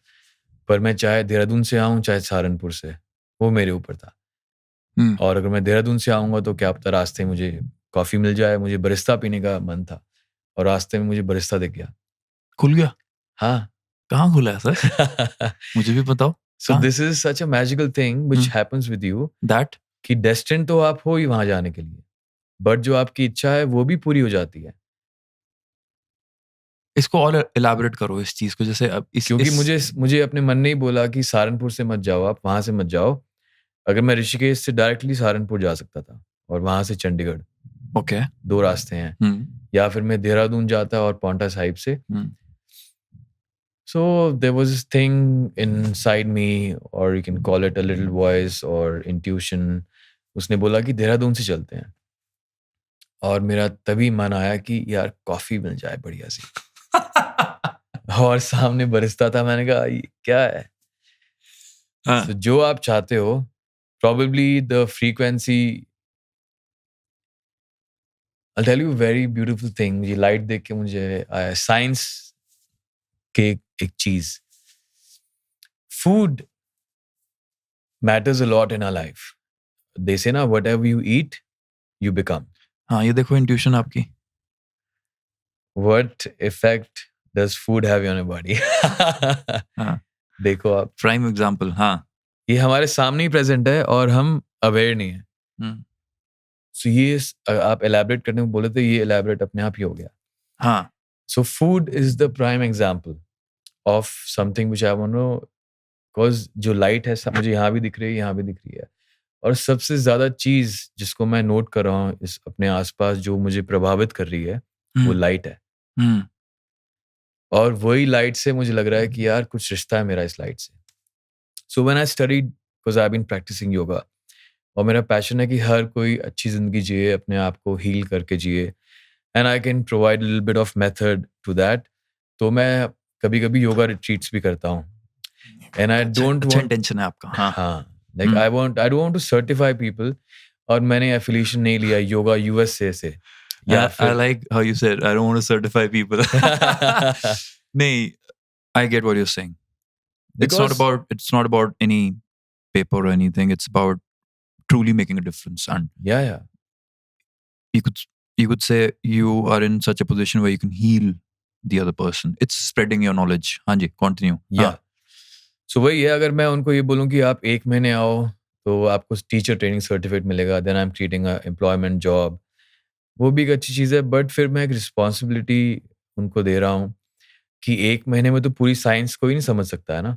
पर मैं चाहे देहरादून से आऊँ चाहे सहारनपुर से, वो मेरे ऊपर था। और अगर मैं देहरादून से आऊँगा तो क्या पता रास्ते में मुझे कॉफ़ी मिल जाए। मुझे बरिस्ता पीने का मन था और रास्ते में मुझे बरिस्ता दिख गया। खुल गया? हाँ। कहाँ खुला है सर? मुझे भी बताओ। So this is such a magical thing which happens with you, that कि डेस्टिन तो आप हो ही वहां जाने के लिए, बट जो आपकी इच्छा है वो भी पूरी हो जाती है। इसको और एलैबोरेट करो इस चीज को। जैसे अब क्योंकि मुझे अपने मन ने ही बोला कि सहारनपुर से मत जाओ, आप वहां से मत जाओ। अगर मैं ऋषिकेश से डायरेक्टली सहारनपुर जा सकता था और वहां से चंडीगढ़, ओके, 2 रास्ते हैं। या फिर मैं देहरादून जाता और पौंटा साहिब से। So there was this thing inside me, or you can call it a little voice or intuition. उसने बोला कि देहरादून से चलते हैं, और मेरा तभी मन आया कि यार कॉफी मिल जाए बढ़िया सी। और सामने बरिस्ता था, मैंने कहा ये क्या है। So, जो आप चाहते हो, probably the frequency, I'll tell you a very beautiful thing. ये लाइट देख के मुझे आया साइंस के एक चीज, food matters a lot in our life. They say ना, whatever you eat, you become. हाँ, ये देखो इंट्यूशन आपकी। What effect does food have on your body? हाँ, देखो आप, प्राइम एग्जांपल। हाँ, ये हमारे सामने ही प्रेजेंट है और हम अवेयर नहीं है। सो ये आप एलैबोरेट करने को बोले तो ये एलैबोरेट अपने आप ही हो गया। हाँ, so food is the prime example of something which I want to know, because जो लाइट है सब मुझे यहाँ भी दिख रही है, यहाँ भी दिख रही है, और सबसे ज्यादा चीज जिसको मैं नोट कर रहा हूँ इस अपने आसपास, जो मुझे प्रभावित कर रही है, वो लाइट है। और वही लाइट से मुझे लग रहा है कि यार कुछ रिश्ता है मेरा इस लाइट से. So when I studied, because I been practising yoga, और मेरा पैशन है कि हर कोई अच्छी ज़िंदगी जिए, अपने आप को हील करके जिए, and I can provide little bit of method to that. तो मैं कभी-कभी योगा रिट्रीट्स भी करता हूँ. एंड आई डोंट अच्छा वांट, इंटेंशन है आपका. हाँ. हाँ, like I don't want to certify people, और मैंने एफिलिएशन नहीं लिया योगा यूएसए से या I फिर like how you said I don't want to certify people. नहीं, I get what you're saying. Because It's not about any paper or anything. It's about truly making a difference. And yeah, you could you could say you are in such a position where you can heal the other person. It's spreading your knowledge. हाँ जी, continue. yeah. सो वही है, अगर मैं उनको ये बोलूँ कि आप 1 महीने आओ तो आपको टीचर ट्रेनिंग सर्टिफिकेट मिलेगा, then I am creating a employment job, वो भी एक अच्छी चीज़ है, बट फिर मैं एक रिस्पॉन्सिबिलिटी उनको दे रहा हूँ कि 1 महीने में तो पूरी साइंस कोई नहीं समझ सकता है ना,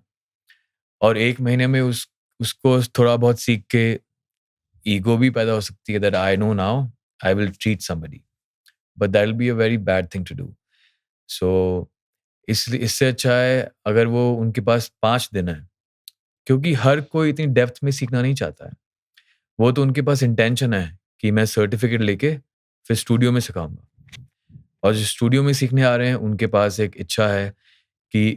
और 1 महीने में उसको थोड़ा बहुत सीख के ईगो भी पैदा हो सकती है that I know now I will treat somebody, but that will be a very bad thing to do. So इसलिए इससे अच्छा है अगर वो उनके पास 5 दिन है, क्योंकि हर कोई इतनी डेप्थ में सीखना नहीं चाहता है. वो तो उनके पास इंटेंशन है कि मैं सर्टिफिकेट लेके फिर स्टूडियो में सिखाऊंगा, और जो स्टूडियो में सीखने आ रहे हैं उनके पास एक इच्छा है कि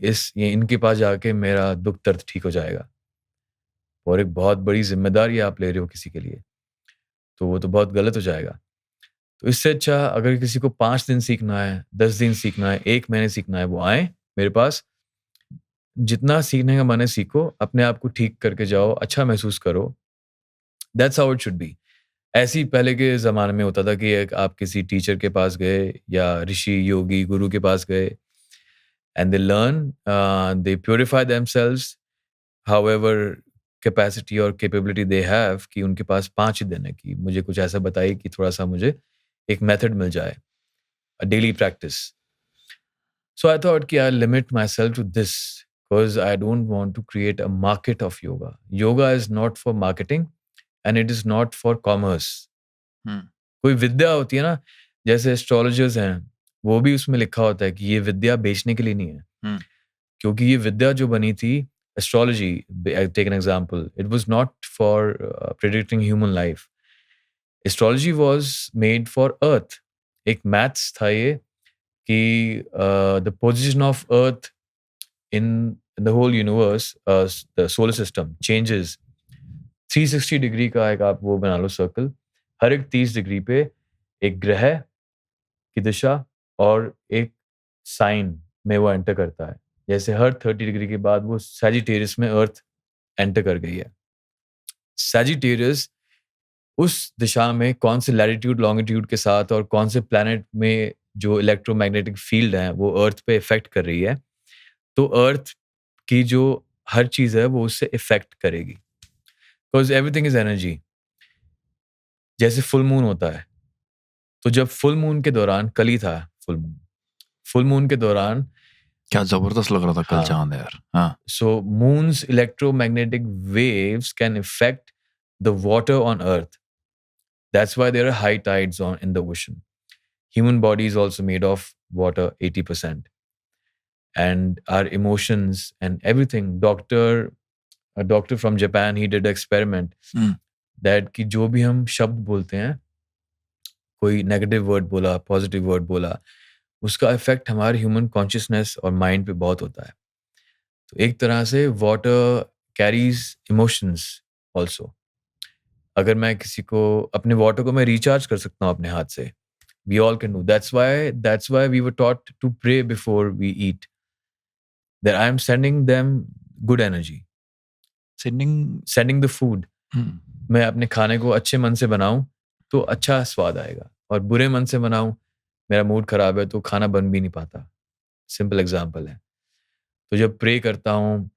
इनके पास जाके मेरा दुख दर्द ठीक हो जाएगा, और एक बहुत बड़ी जिम्मेदारी आप ले रहे हो किसी के लिए, तो वो तो बहुत गलत हो जाएगा. तो इससे अच्छा अगर किसी को 5 दिन सीखना है, 10 दिन सीखना है, 1 महीने सीखना है, वो आए मेरे पास, जितना सीखने का मन है सीखो, अपने आप को ठीक करके जाओ, अच्छा महसूस करो. That's how it should be. ऐसे ही पहले के ज़माने में होता था कि एक आप किसी टीचर के पास गए या ऋषि, योगी, गुरु के पास गए, and they learn, they purify themselves however capacity और कैपेबिलिटी दे हैव, कि उनके पास 5 ही दिन है कि मुझे कुछ ऐसा बताइए कि थोड़ा-सा मुझे एक मेथड मिल जाए, अ daily practice. So I thought कि I limit myself to this because I don't want to create a market of yoga. Yoga is not for marketing and it is not for commerce. Hmm. कोई विद्या होती है ना, जैसे astrologers हैं, वो भी उसमें लिखा होता है कि ये विद्या बेचने के लिए नहीं है. Hmm. क्योंकि ये विद्या जो बनी थी, astrology, take an example, it was not for predicting human life. Astrology was made for earth. एक मैथ्स था ये कि the position of earth in the whole universe, the solar system changes 360 degree का, एक आप वो बना लो सर्कल, हर एक 30 डिग्री पे एक ग्रह की दिशा और एक साइन में वो एंटर करता है. जैसे हर 30 डिग्री के बाद वो सैजिटेरियस में अर्थ एंटर कर गई है. सैजिटेरियस उस दिशा में कौन से लैटिट्यूड लॉन्गिट्यूड के साथ और कौन से प्लैनेट में जो इलेक्ट्रोमैग्नेटिक फील्ड है वो अर्थ पे इफेक्ट कर रही है, तो अर्थ की जो हर चीज़ है वो उससे इफ़ेक्ट करेगी, बिकॉज़ एवरीथिंग इज़ एनर्जी. जैसे फुल मून होता है, तो जब फुल मून के दौरान, कल ही था फुल मून के दौरान, क्या जबरदस्त लग रहा था कल हाँ. चांद यार. हाँ. So moons electromagnetic waves can effect the water on earth. That's why there are high tides on in the ocean. Human body is also made of water 80%, and our emotions and everything. A doctor from Japan, he did an experiment that कि जो भी हम शब्द बोलते हैं, कोई negative word बोला, positive word बोला, उसका इफेक्ट हमारे ह्यूमन कॉन्शियसनेस और माइंड पे बहुत होता है. तो एक तरह से वाटर कैरीज इमोशंस ऑल्सो. अगर मैं किसी को, अपने वाटर को मैं रिचार्ज कर सकता हूँ अपने हाथ से. We all can do. That's why we were taught to pray before we eat, that I am sending them good energy. Sending the food. मैं अपने खाने को अच्छे मन से बनाऊं तो अच्छा स्वाद आएगा, और बुरे मन से बनाऊं, मेरा मूड खराब है तो खाना बन भी नहीं पाता. सिंपल एग्जांपल है. तो जब प्रे करता हूं,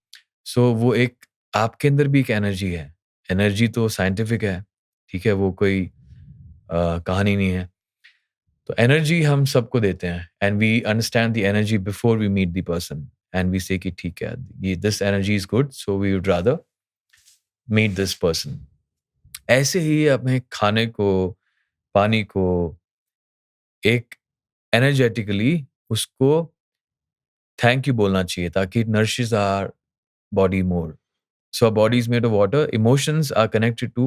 सो वो एक आपके अंदर भी एक एनर्जी है. एनर्जी तो साइंटिफिक है, ठीक है, वो कोई कहानी नहीं है. तो एनर्जी हम सबको देते हैं, and we understand the energy before we meet the person, and we say कि ठीक है, ये this energy is good, so we would rather meet this person. ऐसे ही अपने खाने को, पानी को एक एनर्जेटिकली उसको थैंक यू बोलना चाहिए ताकि it nourishes our body more. So our body is made of water. Emotions are connected to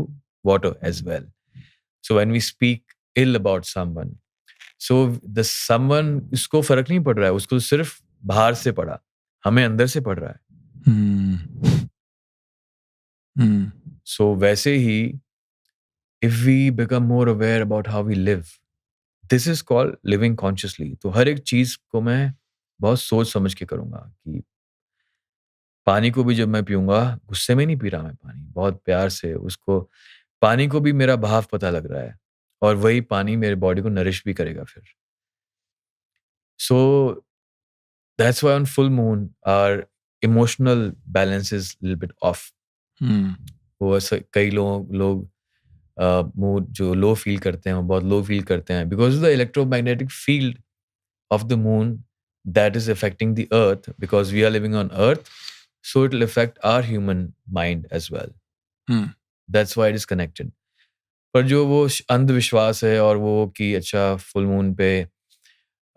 water as well. So when we speak ill about someone, so the someone इसको फर्क नहीं पड़ रहा है, उसको सिर्फ बाहर से पड़ा, हमें अंदर से पड़ रहा है. So वैसे ही if we become more aware about how we live, this is called living consciously. तो हर एक चीज को मैं बहुत सोच समझ के करूंगा कि पानी को भी जब मैं पीऊंगा, गुस्से में नहीं पी रहा मैं पानी, बहुत प्यार से उसको, पानी को भी मेरा भाव पता लग रहा है और वही पानी मेरे बॉडी को नरिश भी करेगा फिर. So that's why on full moon our emotional balance is little bit off. वो ऐसा कई लोग मूड जो लो फील करते हैं, वो बहुत लो फील करते हैं because the electromagnetic field of the moon that is affecting the earth, because we are living on earth, so it will affect our human mind as well. That's why it is connected. पर जो वो अंधविश्वास है और वो कि अच्छा full moon पे,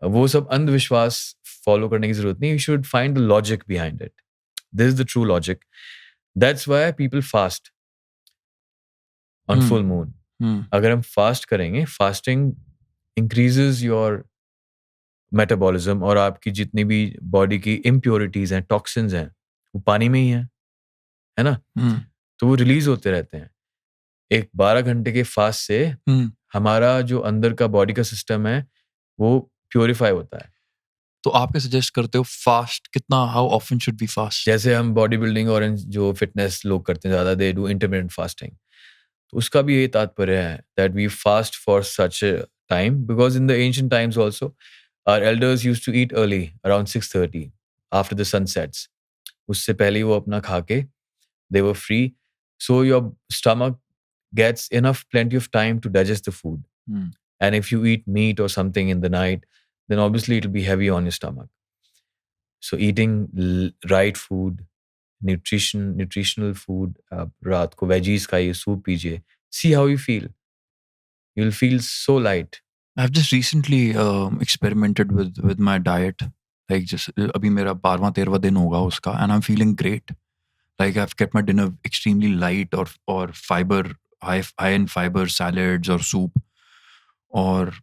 वो सब अंधविश्वास फॉलो करने की जरूरत नहीं. You should find the logic behind it. This is the true logic. That's why people fast on full moon. अगर हम फास्ट करेंगे, फास्टिंग increases your मेटाबॉलिज्म और आपकी जितनी भी बॉडी की इम्प्योरिटीज हैं, टॉक्सिन्स हैं, वो पानी में ही है ना. तो वो रिलीज होते रहते हैं. एक 12 घंटे के फास्ट से हमारा जो अंदर का बॉडी का सिस्टम है वो प्योरीफाई होता है. तो आप क्या सजेस्ट करते हो फास्ट कितना, how often should be fast? जैसे हम बॉडी बिल्डिंग और जो फिटनेस लोग करते हैं ज्यादा, दे डू इंटरमिटेंट फास्टिंग. तो उसका भी यही तात्पर्य है that we fast for such time, because in the ancient times also our elders used to eat early around 6:30 after the sun sets. उससे पहले वो अपना खा के they were free, so your stomach gets enough plenty of time to digest the food. And if you eat meat or something in the night, then obviously it will be heavy on your stomach. So eating right food, nutritional food, रात को veggies खाइए, soup पीजिए, see how you feel. You'll feel so light. I've just recently experimented with my diet. Like just अभी मेरा 12वां-13वां दिन होगा उसका, and I'm feeling great. Like I've kept my dinner extremely light or fiber, high in fiber salads or soup, or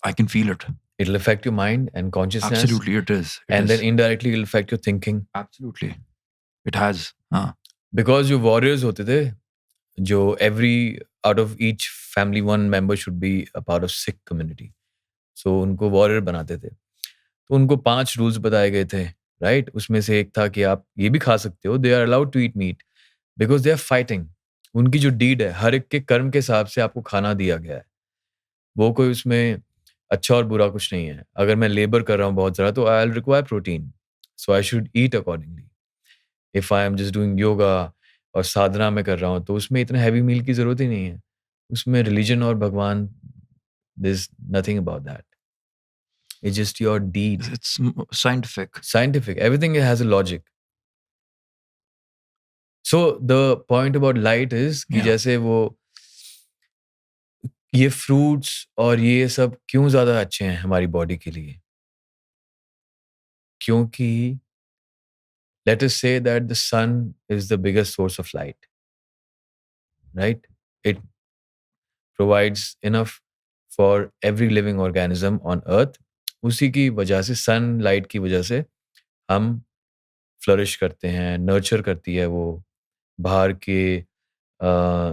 I can feel it. It'll affect your mind and consciousness. Absolutely, it is. And then indirectly it'll affect your thinking. Absolutely, it has. Because जो warriors होते थे, जो every out of each family one member should be a part of Sikh community. So उनको warrior बनाते थे. तो उनको 5 rules बताए गए थे, right? उसमें से एक था कि आप ये भी खा सकते हो. They are allowed to eat meat because they are fighting. उनकी जो deed है, हर एक के कर्म के हिसाब से आपको खाना दिया गया है. वो कोई उसमें अच्छा और बुरा कुछ नहीं है. अगर मैं लेबर कर रहा हूँ बहुत ज़्यादा तो I will require protein. So I should eat accordingly. If I am just doing yoga और साधना में कर रहा हूँ तो उसमें इतना हैवी मील की जरूरत ही नहीं है. उसमें रिलीजन और भगवान, there's nothing about that. It's just your deed. It's scientific. Everything has a logic. So the point about light is कि जैसे वो ये फ्रूट्स और ये सब क्यों ज्यादा अच्छे हैं हमारी बॉडी के लिए, क्योंकि let us say that the sun is the biggest source of light, right? It provides enough for every living organism on earth. उसी की वजह से, sunlight की वजह से हम फ्लरिश करते हैं, नर्चर करती है वो बाहर के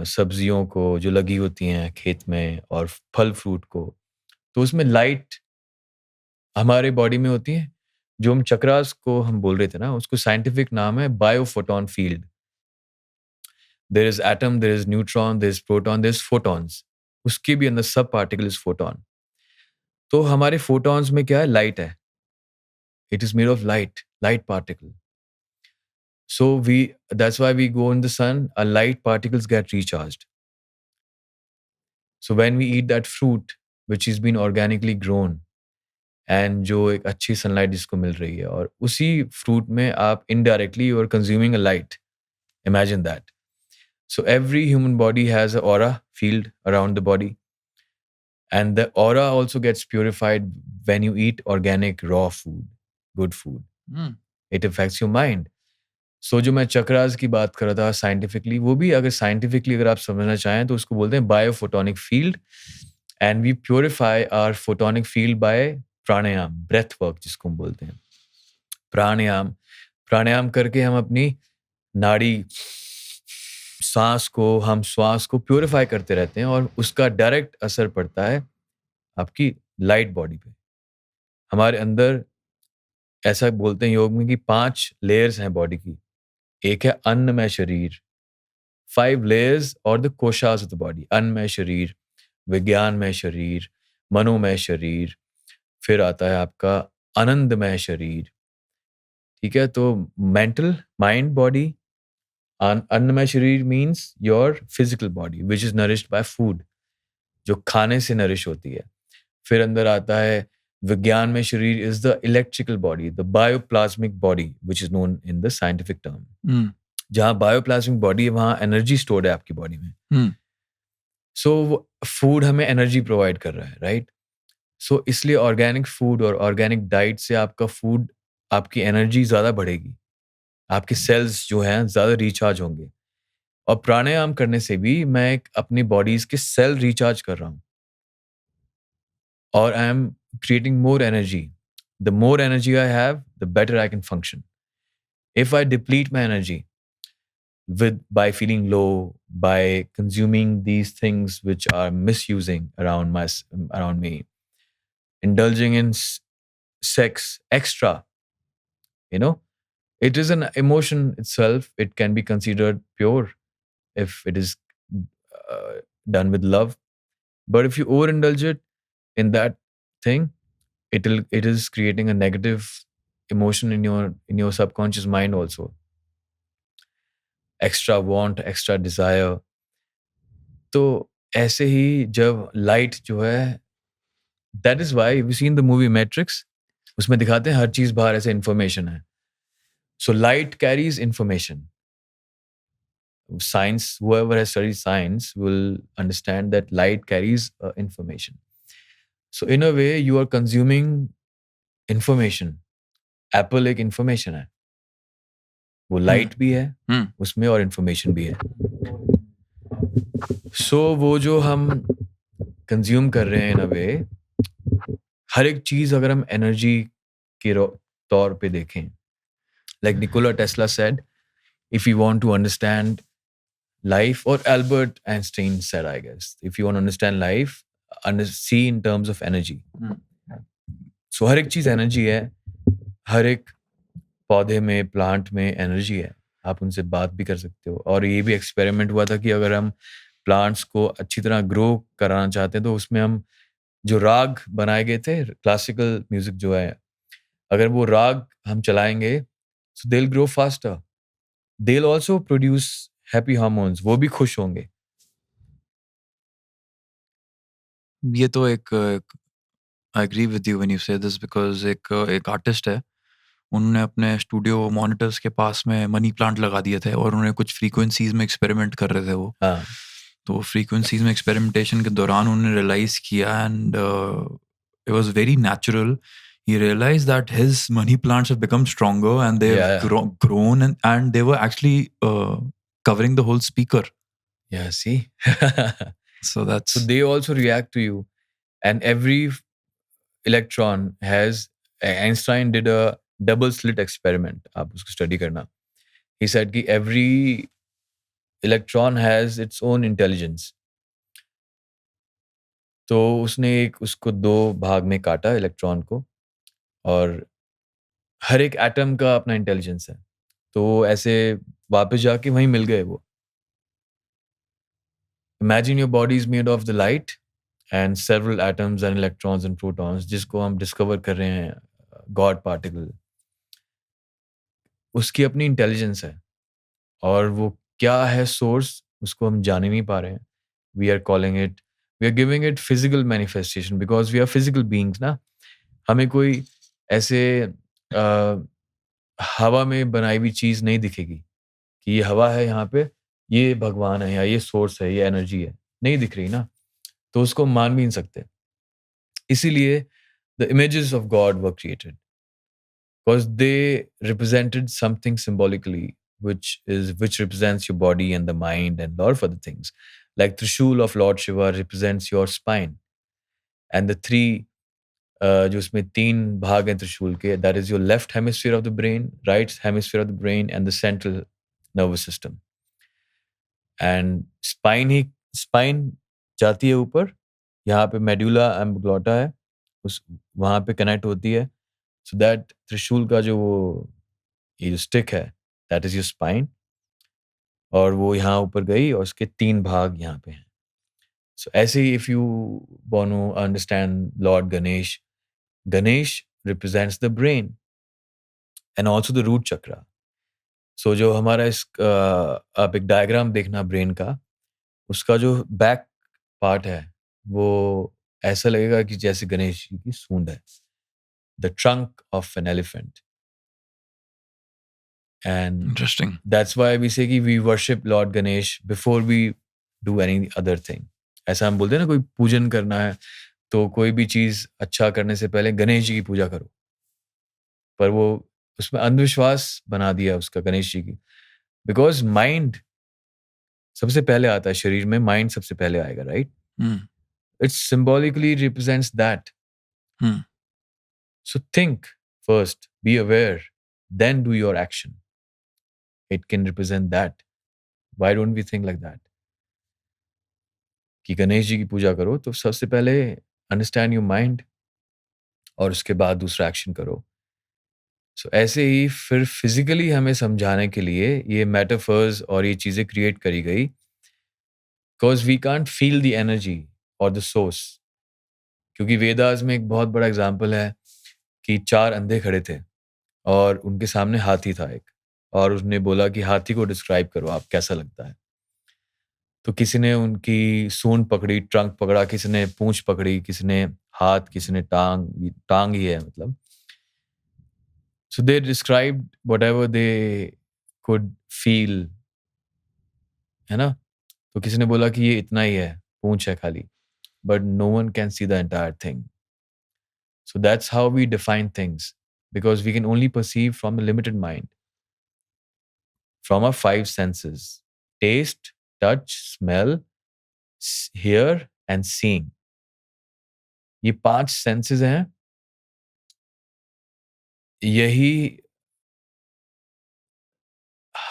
सब्जियों को जो लगी होती हैं खेत में और फल फ्रूट को. तो उसमें लाइट हमारे बॉडी में होती है. जो हम चक्रास को हम बोल रहे थे ना, उसको साइंटिफिक नाम है biophoton field. There is atom, there is neutron, there is proton, there is photons. उसके भी अंदर सब पार्टिकल इज फोटॉन. तो हमारे फोटॉन्स में क्या है? लाइट है. It is made of light particle. So that's why we go in the sun, our light particles get recharged. So when we eat that fruit, which has been organically grown, and जो एक अच्छी sunlight जिसको मिल रही है, और उसी fruit में आप indirectly you are consuming a light. Imagine that. So every human body has an aura field around the body. And the aura also gets purified when you eat organic raw food, good food. It affects your mind. So जो मैं चक्रास की बात कर रहा था scientifically, वो भी अगर साइंटिफिकली अगर आप समझना चाहें तो उसको बोलते हैं biophotonic field, and we purify our photonic field by pranayama, breath work जिसको हम बोलते हैं। प्राणायाम करके हम अपनी नाड़ी हम श्वास को प्योरीफाई करते रहते हैं, और उसका डायरेक्ट असर पड़ता है आपकी लाइट बॉडी पे। हमारे अंदर ऐसा बोलते हैं योग में कि 5 लेयर्स हैं बॉडी की। एक है अन्नमय शरीर, 5 layers और द कोशास ऑफ द बॉडी। अन्नमय शरीर, विज्ञानमय शरीर, मनोमय शरीर, फिर आता है आपका आनंदमय शरीर। ठीक है, तो मेंटल, माइंड, बॉडी। अन्नमय शरीर means your physical body which is nourished by food, जो खाने से नरिश होती है। फिर अंदर आता है विज्ञान में शरीर is the electrical body, the bioplasmic body which is known in the scientific term. जहां बायोप्लाज्मिक बॉडी है वहां एनर्जी स्टोर्ड है आपकी बॉडी में। सो फूड हमें एनर्जी प्रोवाइड कर रहा है, राइट? सो इसलिए ऑर्गेनिक फूड और ऑर्गेनिक डाइट से आपका फूड, आपकी एनर्जी ज्यादा बढ़ेगी, आपके सेल्स जो हैं ज्यादा रिचार्ज होंगे। और प्राणायाम करने से भी मैं अपनी बॉडीज के सेल रिचार्ज कर रहा हूं, और I am creating more energy. The more energy I have, the better I can function. If I deplete my energy by feeling low, by consuming these things which are misusing around me, indulging in sex extra, it is an emotion itself. It can be considered pure if it is done with love. But if you overindulge it in that thing, it is creating a negative emotion in your subconscious mind also. Extra want, extra desire. तो ऐसे ही जब light जो है, that is why we've seen the movie Matrix, उसमें दिखाते हैं हर चीज बाहर ऐसे information है. So light carries information. Science, whoever has studied science will understand that light carries information. So in a way you are consuming information. Apple एक information है, वो लाइट भी है उसमें और इंफॉर्मेशन भी है। सो वो जो हम कंज्यूम कर रहे हैं इन अ वे, हर एक चीज अगर हम एनर्जी के तौर पे देखें, like Nikola Tesla said, if you want to understand life, और Albert Einstein said, I guess, if you want to understand life, see in terms of energy. So हर एक चीज एनर्जी है, हर एक पौधे में, प्लांट में एनर्जी है। आप उनसे बात भी कर सकते हो, और ये भी एक्सपेरिमेंट हुआ था कि अगर हम प्लांट्स को अच्छी तरह ग्रो कराना चाहते हैं तो उसमें हम जो राग बनाए गए थे, क्लासिकल म्यूजिक जो है, अगर वो राग हम चलाएंगे so they will grow faster, they will also produce happy hormones, वो भी खुश होंगे। ये तो एक I agree with you when you say this, because एक आर्टिस्ट है, उन्होंने अपने स्टूडियो मॉनिटर्स के पास में मनी प्लांट लगा दिए थे, और उन्होंने कुछ फ्रीक्वेंसीज में एक्सपेरिमेंट कर रहे थे वो। तो फ्रीक्वेंसीज में एक्सपेरिमेंटेशन के दौरान उन्होंने रियलाइज किया, and it was very natural. He realized that his money plants have become stronger, and they've grown, and they were actually covering the whole speaker. Yeah, see? So they also react to you, and every electron has, Einstein did a double slit experiment, आप उसको study करना. He said कि every electron has its own intelligence. तो उसने उसको 2 भाग में काटा इलेक्ट्रॉन को, और हर एक एटम का अपना इंटेलिजेंस है, तो ऐसे वापस जाके वहीं मिल गए वो. Imagine your body is made of the light and several atoms and electrons and protons, जिसको हम डिस्कवर कर रहे हैं गॉड पार्टिकल, उसकी अपनी इंटेलिजेंस है, और वो क्या है सोर्स उसको हम जान ही नहीं पा रहे हैं. We are giving it physical manifestation because we are physical beings ना. हमें कोई ऐसे हवा में बनाई हुई चीज नहीं दिखेगी कि ये हवा है, यहाँ पे ये भगवान है या ये सोर्स है, ये एनर्जी है, नहीं दिख रही ना, तो उसको मान भी नहीं सकते. इसीलिए the images of God were created. because they represented something symbolically, which represents your body and the mind and a lot of other things. Like Trishul of Lord Shiva represents your spine, and the three जो उसमें तीन भाग हैं त्रिशूल के, that is your left hemisphere of the brain, right hemisphere of the brain, and the central nervous system. And spine जाती है ऊपर, यहाँ पे medulla oblongata है, उस वहाँ पे कनेक्ट होती है. So that त्रिशूल का जो वो ये जो स्टिक है, that is your spine, और वो यहाँ ऊपर गई और उसके तीन भाग यहाँ पे हैं. So ऐसे ही if you want to understand Lord Ganesh, Ganesh represents the brain and also the root chakra. So जो हमारा इस आप एक डायग्राम देखना ब्रेन का, उसका जो बैक पार्ट है वो ऐसा लगेगा कि जैसे गणेश जी की सूंड है. The trunk of an elephant. And Interesting. that's why we say कि we worship Lord Ganesh before we do any other thing. ऐसा हम बोलते हैं ना, कोई पूजन करना है तो कोई भी चीज अच्छा करने से पहले गणेश जी की पूजा करो. पर वो उसमें अंधविश्वास बना दिया उसका गणेश जी की. बिकॉज माइंड सबसे पहले आता है, शरीर में माइंड सबसे पहले आएगा, right? It symbolically represents that. So think first, be aware, then do your action. It can represent that. Why don't we think like that कि गणेश जी की पूजा करो तो सबसे पहले अंडरस्टैंड योर माइंड और उसके बाद दूसरा एक्शन करो. सो ऐसे ही फिर फिजिकली हमें समझाने के लिए ये मेटाफर्स और ये चीज़ें क्रिएट करी गई, because we can't feel the energy और द सोर्स. क्योंकि वेदास में एक बहुत बड़ा एग्जाम्पल है कि 4 अंधे खड़े थे और उनके सामने हाथी था एक, और उसने बोला कि हाथी को डिस्क्राइब करो, आप कैसा लगता है. तो किसी ने उनकी सूंड पकड़ी, ट्रंक पकड़ा, किसी ने पूंछ पकड़ी, किसी ने हाथ, किसी ने टांग ही है मतलब. So they described whatever they could feel, है ना? तो किसी ने बोला कि ये इतना ही है, पूंछ है खाली. But no one can see the entire thing. So that's how we define things, because we can only perceive from a limited mind, from our 5 senses: taste, touch, smell, hear and seeing. ये 5 senses हैं. यही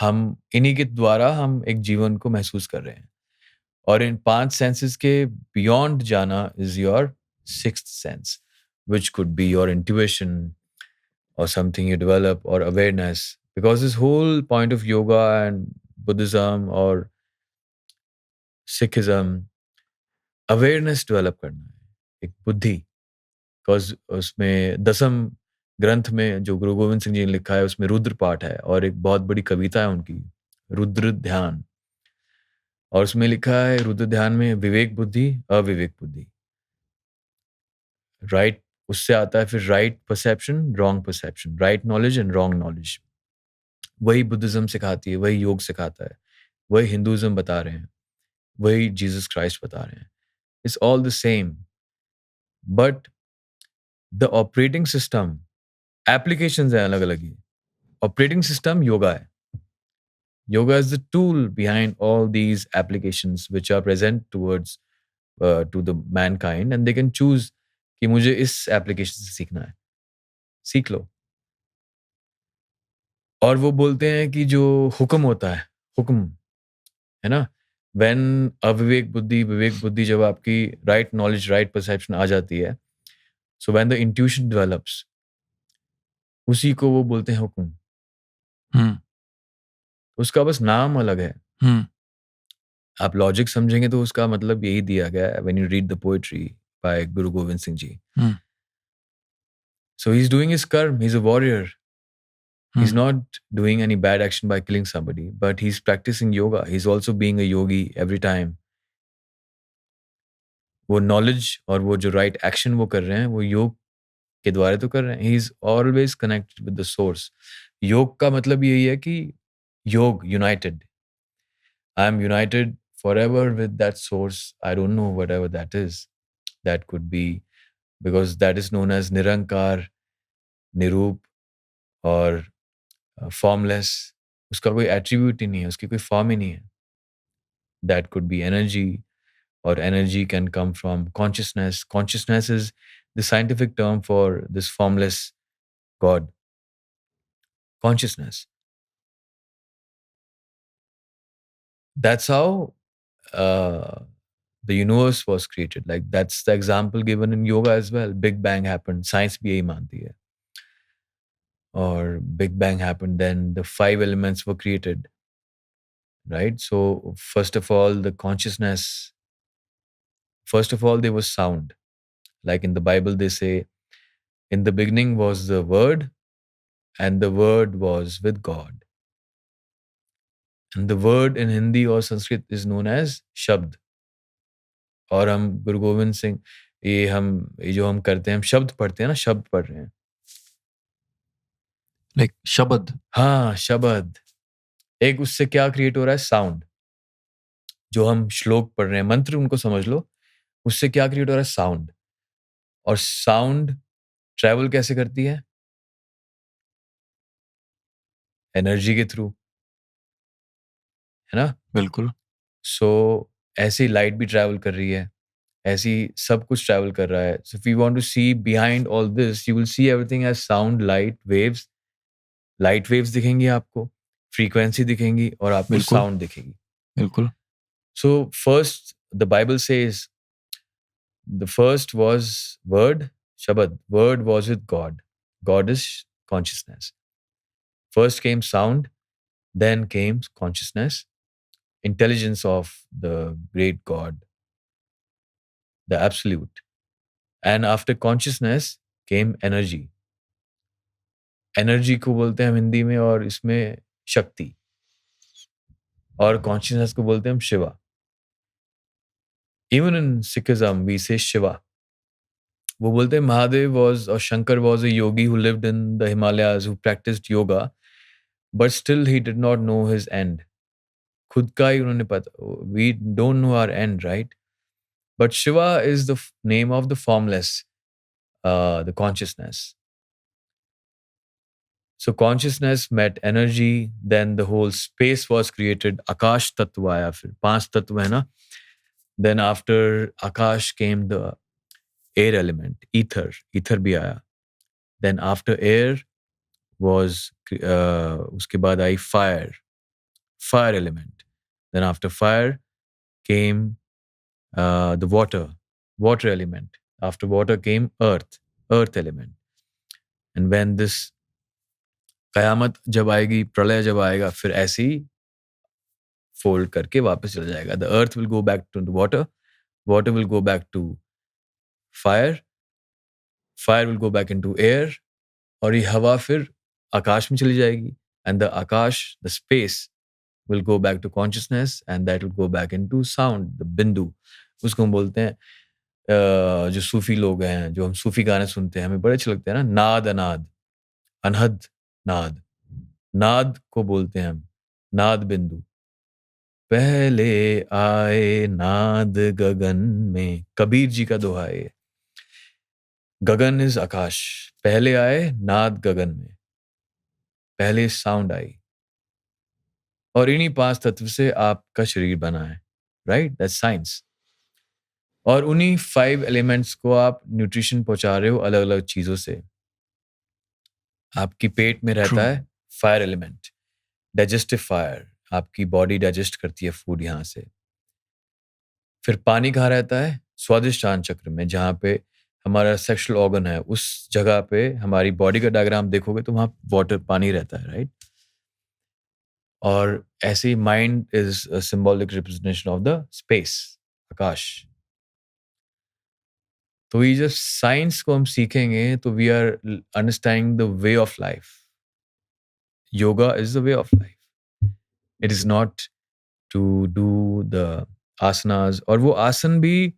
हम इन्हीं के द्वारा हम एक जीवन को महसूस कर रहे हैं. और इन 5 सेंसेस के बियॉन्ड जाना is your 6th sense, which could be your intuition or something you develop, or awareness. Because this whole point of yoga and Buddhism or Sikhism, awareness develop करना है, एक बुद्धि. Because उसमें 10th ग्रंथ में जो गुरु गोविंद सिंह जी ने लिखा है उसमें रुद्र पाठ है, और एक बहुत बड़ी कविता है उनकी, रुद्र ध्यान. और उसमें लिखा है रुद्र ध्यान में विवेक बुद्धि, अविवेक बुद्धि, राइट. उससे आता है फिर right perception, wrong perception, right knowledge and wrong knowledge. वही बुद्धिज्म सिखाती है, वही योग सिखाता है, वही हिंदुइज्म बता रहे हैं, वही जीसस क्राइस्ट बता रहे हैं. It's all the same, but the operating system, applications हैं अलग अलग ही. ऑपरेटिंग सिस्टम योगा है. Yoga is the tool behind all these applications which are present towards to the mankind, and they can choose कि मुझे इस एप्लीकेशन से सीखना है, सीख लो. और वो बोलते हैं कि जो हुक्म होता है, हुक्म है ना, when अविवेक बुद्धि, विवेक बुद्धि जब आपकी राइट नॉलेज, राइट परसेप्शन आ जाती है, so when the intuition develops, उसी को वो बोलते हैं हुक्म. उसका बस नाम अलग है. आप लॉजिक समझेंगे तो उसका मतलब यही दिया गया है when you read the poetry by Guru Gobind Singh Ji. So he's doing his karma, he's a warrior. He's not doing any bad action by killing somebody, but he's practicing yoga. He's also being a yogi every time. वो knowledge और वो जो right action वो कर रहे हैं, वो योग के द्वारा तो कर रहे हैं. He's always connected with the source. योग का मतलब यही है कि योग, united. I am united forever with that source. I don't know whatever that is. That could be, because that is known as Nirankar, Nirup, और फॉर्मलेस, उसका कोई एट्रीब्यूट ही नहीं है, उसकी कोई फॉर्म ही नहीं है. That could be energy, or energy can come from consciousness. Consciousness is the scientific term for this formless God. Consciousness. That's how the universe was created. Like that's the example given in yoga as well. Big Bang happened. Science भी यही मानती है. Or Big Bang happened, then the 5 elements were created. Right? So first of all, the consciousness. First of all, there was sound. Like in the Bible, they say, in the beginning was the Word, and the Word was with God. And the word in Hindi or Sanskrit is known as शब्द. और हम गुरु गोविंद सिंह ये जो हम करते हैं, हम शब्द पढ़ते हैं ना, शब्द पढ़ रहे हैं. लाइक शब्द. हाँ, शब्द. एक उससे क्या क्रिएट हो रहा है? साउंड. जो हम श्लोक पढ़ रहे हैं, मंत्र उनको समझ लो, उससे क्या क्रिएट हो रहा है? साउंड. और साउंड ट्रैवल कैसे करती है? एनर्जी के थ्रू, है ना? बिल्कुल. सो ऐसे ही लाइट भी ट्रैवल कर रही है, ऐसे ही सब कुछ ट्रैवल कर रहा है. So if you want to see behind all this, you will see everything as sound, light, waves. Light waves दिखेंगी आपको, फ्रीक्वेंसी दिखेंगी, और आपको बिल्कुल. साउंड दिखेगी. बिल्कुल. So first the Bible says the first was word, शब्द. Word was with God. God is consciousness. First came sound, then came consciousness, intelligence of the great God, the absolute. And after consciousness came energy. Energy को बोलते हैं हम हिंदी में, और इसमें शक्ति. और कॉन्शियसनेस को बोलते हैं हम Shiva. Even in Sikhism we say Shiva. वो बोलते हैं महादेव वाज, और Shankar was a yogi who lived in the Himalayas, who practised yoga, but still he did not know his end. खुद का ही उन्होंने पता, we don't know our end, right? But Shiva is the name of the formless, the consciousness. So consciousness met energy, then the whole space was created. Akash tattva आया, फिर 5 तत्व है ना. Then after Akash came the air element, ether. Ether भी आया. Then after air was उसके बाद आई fire, fire element. Then after fire came the water, water element. After water came earth, earth element. And when this कयामत जब आएगी, प्रलय जब आएगा, फिर ऐसे ही फोल्ड करके वापस चला जाएगा. The earth will go back to the water, water will go back to fire, fire will go back into air, और ये हवा फिर आकाश में चली जाएगी. And the akash, the space will go back to consciousness, and that will go back into sound, the bindu. उसको हम बोलते हैं, जो सूफी लोग हैं, जो हम सूफी गाने सुनते हैं, हमें बड़े अच्छे लगते हैं ना, नाद अनाद, अनहद नाद. नाद को बोलते हैं हम नाद बिंदु. पहले आए नाद गगन में, कबीर जी का दोहा है. गगन इज आकाश. पहले आए नाद गगन में, पहले साउंड आई, और इन्हीं 5 तत्व से आपका शरीर बना है, राइट? That's science. और उन्हीं 5 एलिमेंट्स को आप न्यूट्रिशन पहुंचा रहे हो अलग अलग चीजों से. आपकी पेट में रहता है फायर एलिमेंट, डाइजेस्टिव फायर. आपकी बॉडी डाइजेस्ट करती है फूड यहाँ से. फिर पानी कहाँ रहता है? स्वादिष्टान चक्र में, जहाँ पे हमारा सेक्सुअल ऑर्गन है, उस जगह पे हमारी बॉडी का डायग्राम देखोगे तो वहाँ वाटर, पानी रहता है, राइट? और ऐसे ही mind is a symbolic representation of the space, आकाश. तो ये जब साइंस को हम सीखेंगे तो we are understanding the way of life. Yoga is the way of life. It is not to do the asanas. और वो आसन भी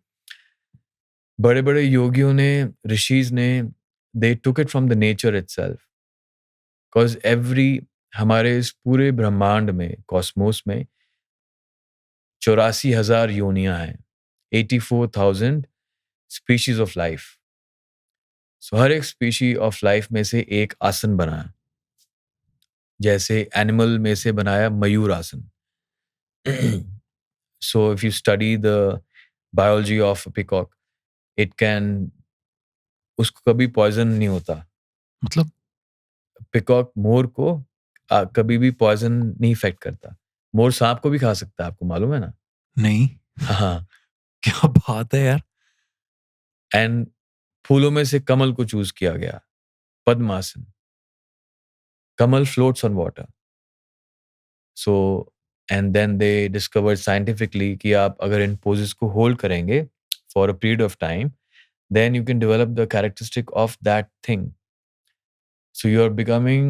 बड़े बड़े योगियों ने, ऋषिज ने, they took it from the nature itself. Because every, हमारे इस पूरे ब्रह्मांड में, कॉस्मोस में 84,000 योनियां हैं, 84,000 स्पीशीज ऑफ लाइफ. सो हर एक स्पीशी ऑफ लाइफ में से एक आसन बना है. जैसे एनिमल में से बनाया मयूर आसन. So if you study the biology of a peacock, it can, उसको कभी पॉइजन नहीं होता. मतलब पिकॉक मोर को कभी भी पॉइजन नहीं इफेक्ट करता. मोर सांप को भी खा सकता है, आपको मालूम है ना? नहीं, हाँ. क्या बात है यार. एंड फूलों में से कमल को चूज किया गया, पद्मासन. Kamal floats on water. So and then they discovered scientifically कि आप अगर इन पोजेस को होल्ड करेंगे for a period of time, then you can develop the characteristic of that thing. So you are becoming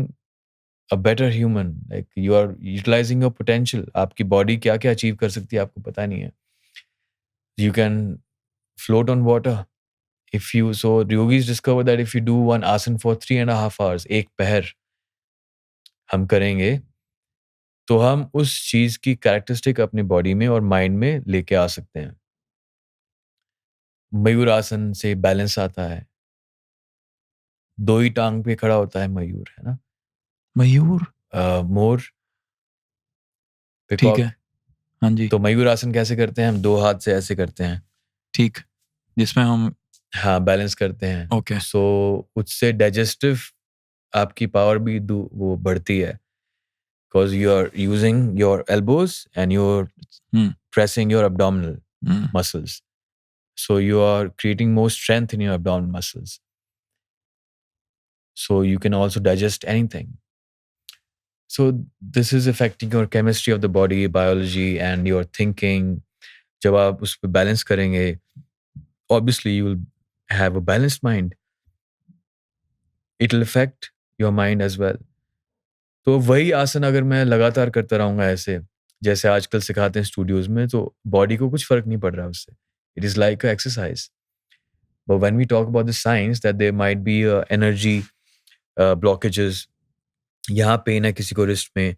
a better human. Like you are utilizing your potential. आपकी body क्या क्या achieve कर सकती है आपको पता नहीं है. You can float on water. If you, so yogis discover that if you do one asana for 3.5 hours, एक पहर हम करेंगे, तो हम उस चीज की कैरेक्टरिस्टिक अपनी बॉडी में और माइंड में लेके आ सकते हैं. मयूर आसन से बैलेंस आता है. दो ही टांग पे खड़ा होता है मयूर, है ना? मयूर, मोर, ठीक पिकॉक. है. हाँ जी, तो मयूर आसन कैसे करते हैं? हम दो हाथ से ऐसे करते हैं. ठीक, जिसमें हम हाँ, बैलेंस करते हैं. ओके. सो उससे डाइजेस्टिव आपकी पावर भी वो बढ़ती है, because you are using your elbows and you are pressing your abdominal muscles. So you are creating more strength in your abdominal muscles. So you can also digest anything. So this is affecting your chemistry of the body, biology, and your thinking. जब आप उस पर balance करेंगे, obviously you will have a balanced mind. It will affect your mind as well. तो वही आसन अगर मैं लगातार करता रहूंगा ऐसे, जैसे आजकल सिखाते हैं स्टूडियोज में, तो बॉडी को कुछ फर्क नहीं पड़ रहा उससे. It is like an exercise. But when we talk about the science that there might be energy blockages, यहाँ पेन है किसी को रिस्ट में,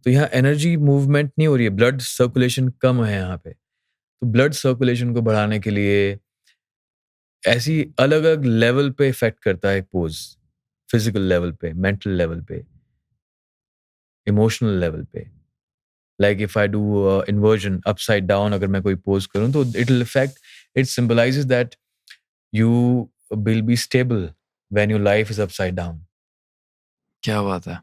तो यहाँ एनर्जी मूवमेंट नहीं हो रही है, ब्लड सर्कुलेशन कम है यहाँ पे. तो ब्लड सर्कुलेशन को बढ़ाने के लिए ऐसी अलग अलग लेवल पे इफेक्ट करता है पोज. फिजिकल लेवल पे, मेंटल लेवल पे, इमोशनल लेवल पे. Like if I do inversion upside down, अगर मैं कोई पोज करूं तो it will effect, it symbolizes that you will be stable when your life is upside down. क्या बात है.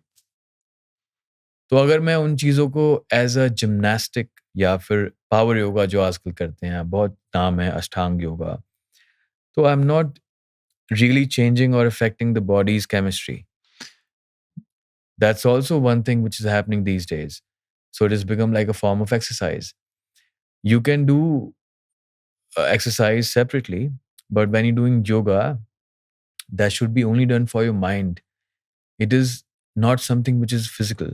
तो अगर मैं उन चीज़ों को एज अ जिम्नास्टिक या फिर पावर योगा जो आजकल करते हैं, बहुत नाम है अष्टांग योगा, तो I am not really changing और affecting the body's chemistry. That's also one thing which is happening these days. So it has become like a form of exercise. You can do exercise separately, but when you're doing yoga, that should be only done for your mind. It is not something which is physical.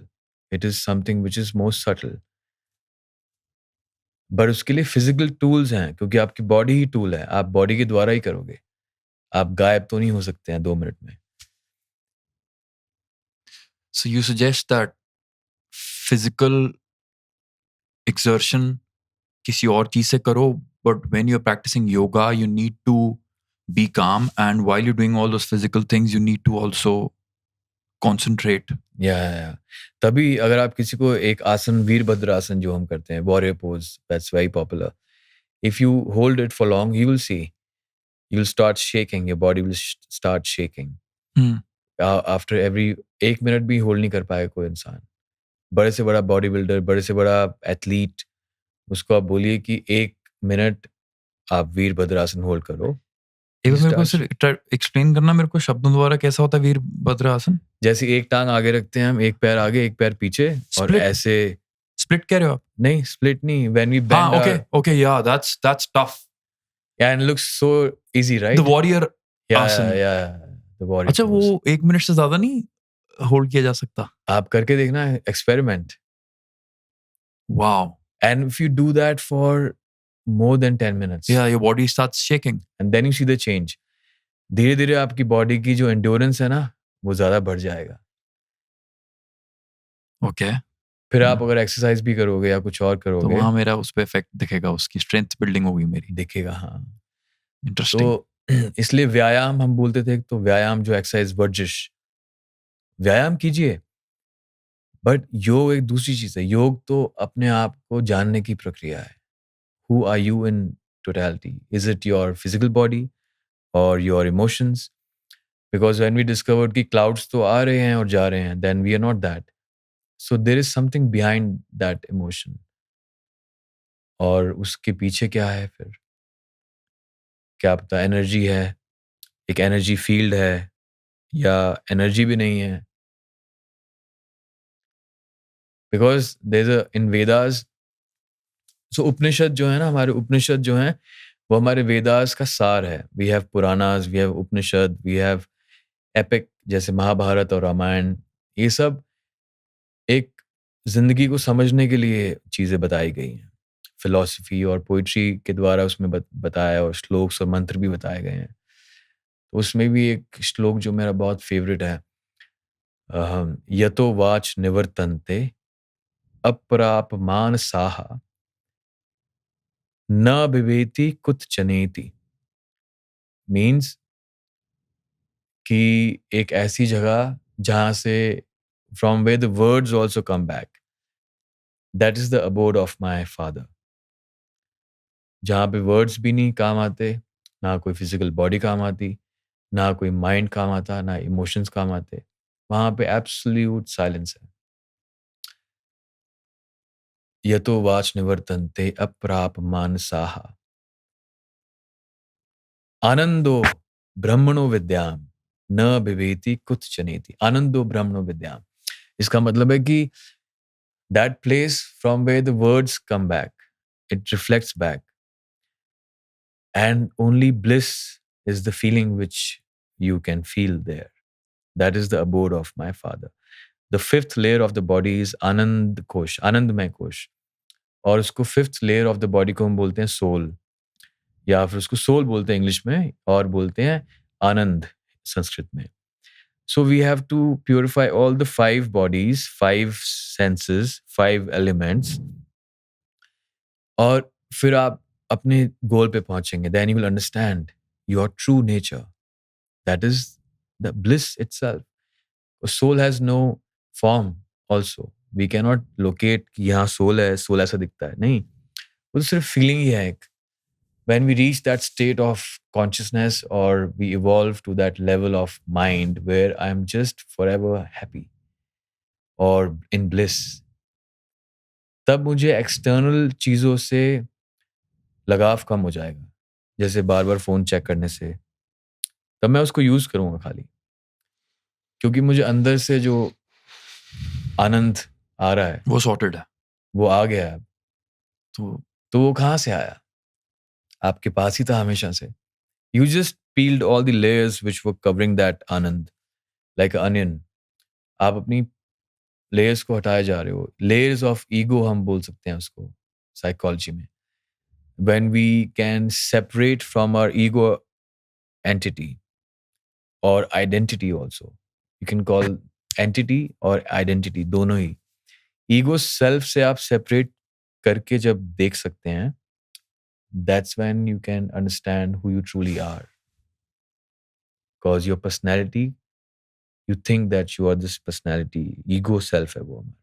It is something which is more subtle. But उसके लिए physical tools हैं, क्योंकि आपकी body ही tool है. आप body के द्वारा ही करोगे. आप गायब तो नहीं हो सकते हैं 2 मिनट में. So you suggest that physical exertion किसी और चीज से करो, but when you're practicing yoga, you need to be calm, and while you're doing all those physical things, you need to also concentrate. या तभी अगर आप किसी को एक आसन, वीरभद्र आसन जो हम करते हैं, warrior pose, that's very popular. If you hold it for long, you will C, you will start shaking, your body will start shaking. After every 1 minute भी होल्ड नहीं कर पाएगा कोई इंसान. बड़े से बड़ा बॉडी बिल्डर, बड़े से बड़ा एथलीट, उसको आप बोलिए कि 1 मिनट आप वीरभद्र आसन होल्ड करो. एक बार मेरे को सिर्फ एक्सप्लेन करना मेरे को शब्दों द्वारा, कैसा होता है वीरभद्र आसन? जैसे एक टांग आगे रखते हैं हम, एक पैर आगे एक पैर पीछे, और Split? ऐसे. स्प्लिट कह रहे हो आप? नहीं, स्प्लिट नहीं. व्हेन वी हाँ, बेंड, ओके, या that's tough. and it looks so easy, right? The warrior आसन. yeah, the warrior अच्छा, pose. वो 1 मिनट से ज्यादा नहीं होल्ड किया जा सकता? आप करके देखना, experiment. Wow. And if you do that for more than 10 minutes, Yeah, your body starts shaking. and then you see the change. धीरे धीरे आपकी बॉडी की जो एंड्योरेंस है ना, वो ज्यादा बढ़ जाएगा. ओके. फिर आप अगर एक्सरसाइज भी करोगे या कुछ और तो करोगे, वहाँ मेरा उस पे इफेक्ट दिखेगा, उसकी स्ट्रेंथ बिल्डिंग होगी मेरी. दिखेगा. हाँ. इंटरेस्टिंग. तो इसलिए व्यायाम हम बोलते थे, तो व्यायाम जो एक्सरसाइज, वर्जिश, व्यायाम कीजिए. बट योग एक दूसरी चीज है. योग तो अपने आप को जानने की प्रक्रिया है. Who are you in totality? Is it your physical body or your emotions? Because when we discovered कि clouds तो आ रहे हैं और जा रहे हैं, then we are not that. So there is something behind that emotion. और उसके पीछे क्या है फिर? क्या पता एनर्जी है, एक एनर्जी फील्ड है, या एनर्जी भी नहीं है. Because there's a in Vedas, so उपनिषद जो है ना, हमारे उपनिषद जो हैं वो हमारे वेदास का सार है. We have Puranas, we have Upanishad, we have epic जैसे महाभारत और रामायण. ये सब एक जिंदगी को समझने के लिए चीजें बताई गई हैं. फिलॉसफी और पोइट्री के द्वारा उसमें बताया, और श्लोक्स और मंत्र भी बताए गए हैं. तो उसमें भी एक श्लोक जो मेरा बहुत फेवरेट है, यतो वाच निवर्तन्ते अप्रापमान साहा न बिभेति कुत जनेति. मीन्स कि एक ऐसी जगह जहां से from where the words also come back, that is the abode of my father. जहाँ पे वर्ड्स भी नहीं काम आते, ना कोई फिजिकल बॉडी काम आती, ना कोई माइंड काम आता, ना इमोशंस काम आते. वहाँ पे एब्सोल्यूट साइलेंस है. यतो वाच निवर्तन्ते अप्राप मानसाहा आनंदो ब्रह्मणो विद्याम न बिभेति कुत जनेति. आनंदो ब्रह्मणो विद्याम, इसका मतलब है कि that place from where the words come back, it reflects back. And only bliss is the feeling which you can feel there. That is the abode of my father. The fifth layer of the body is Anand Kosh, Anandmay Kosh. और उसको fifth layer of the body को हम बोलते हैं soul, या फिर उसको soul बोलते हैं इंग्लिश में, और बोलते हैं आनंद संस्कृत में. So we have to purify all the 5 bodies, 5 senses, 5 elements. और फिर आप अपने गोल पे पहुंचेंगे. Then you will understand your true nature. That is the bliss itself. Soul has no form also. We cannot locate कि यहाँ soul है, soul ऐसा दिखता है. नहीं, वो तो सिर्फ feeling ही है एक. When we reach that state of consciousness, or we evolve to that level of mind where I'm just forever happy or in bliss, तब मुझे external चीजों से लगाव कम हो जाएगा. जैसे बार बार फोन चेक करने से, तब मैं उसको यूज करूंगा खाली, क्योंकि मुझे अंदर से जो आनंद आ रहा है वो सॉर्टेड है, वो आ गया है. तो वो कहाँ से आया? आपके पास ही था हमेशा से. You just peeled all the layers which were covering that Anand like onion. आप अपनी लेयर्स को हटाए जा रहे हो. लेयर्स ऑफ ईगो हम बोल सकते हैं उसको साइकोलॉजी में. When we can separate from our ego entity or identity also. You can call entity or identity, दोनों ही. ईगो सेल्फ से आप सेपरेट करके जब देख सकते हैं, that's when you can understand who you truly are. Because your personality, you think that you are this personality, ego self है वो हमारा.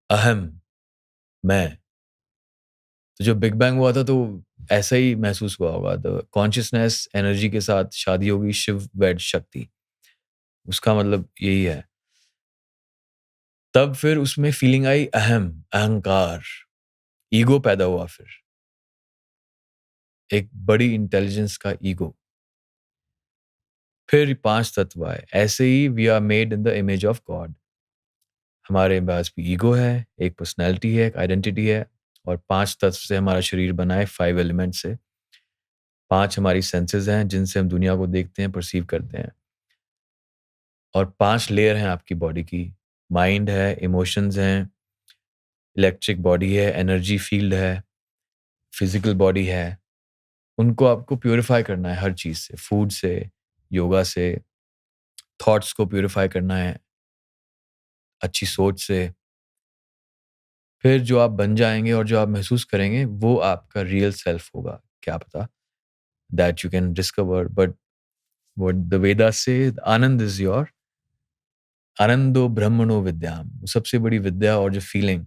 अहम, मैं. तो जब बिग बैंग हुआ था तो ऐसा ही महसूस हुआ होगा. द कॉन्शियसनेस एनर्जी के साथ शादी होगी, शिव वेड शक्ति. उसका मतलब यही है. तब फिर उसमें फीलिंग आई अहम, अहंकार, ईगो पैदा हुआ. फिर एक बड़ी इंटेलिजेंस का ईगो. फिर 5 तत्व आए. ऐसे ही we are made in the image of God. हमारे पास भी ईगो है, एक पर्सनैलिटी है, एक आइडेंटिटी है, और 5 तत्व से हमारा शरीर बना है, 5 एलिमेंट से. 5 हमारी सेंसेस हैं जिनसे हम दुनिया को देखते हैं, परसीव करते हैं. और 5 लेयर हैं आपकी बॉडी की. माइंड है, इमोशंस हैं, इलेक्ट्रिक बॉडी है, एनर्जी फील्ड है, फिजिकल बॉडी है. उनको आपको प्यूरिफाई करना है हर चीज से. फूड से, योगा से, थॉट्स को प्यूरिफाई करना है अच्छी सोच से. फिर जो आप बन जाएंगे और जो आप महसूस करेंगे वो आपका रियल सेल्फ होगा. क्या पता, that you can discover. But what the Vedas से, आनंद इज योर आनंदो ब्रह्मणो विद्याम, सबसे बड़ी विद्या और जो फीलिंग,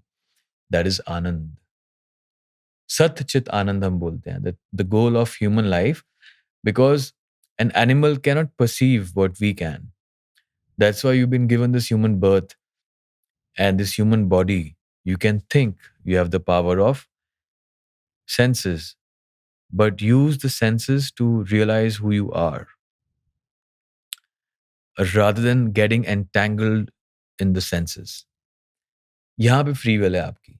दैट इज आनंद. सत चित आनंद हम बोलते हैं, the goal of human life, because an animal cannot perceive what we can. That's why you've been given this human birth and this human body. You can think, you have the power of senses, but use the senses to realize who you are rather than getting entangled in the senses. यहाँ पे free will है आपकी.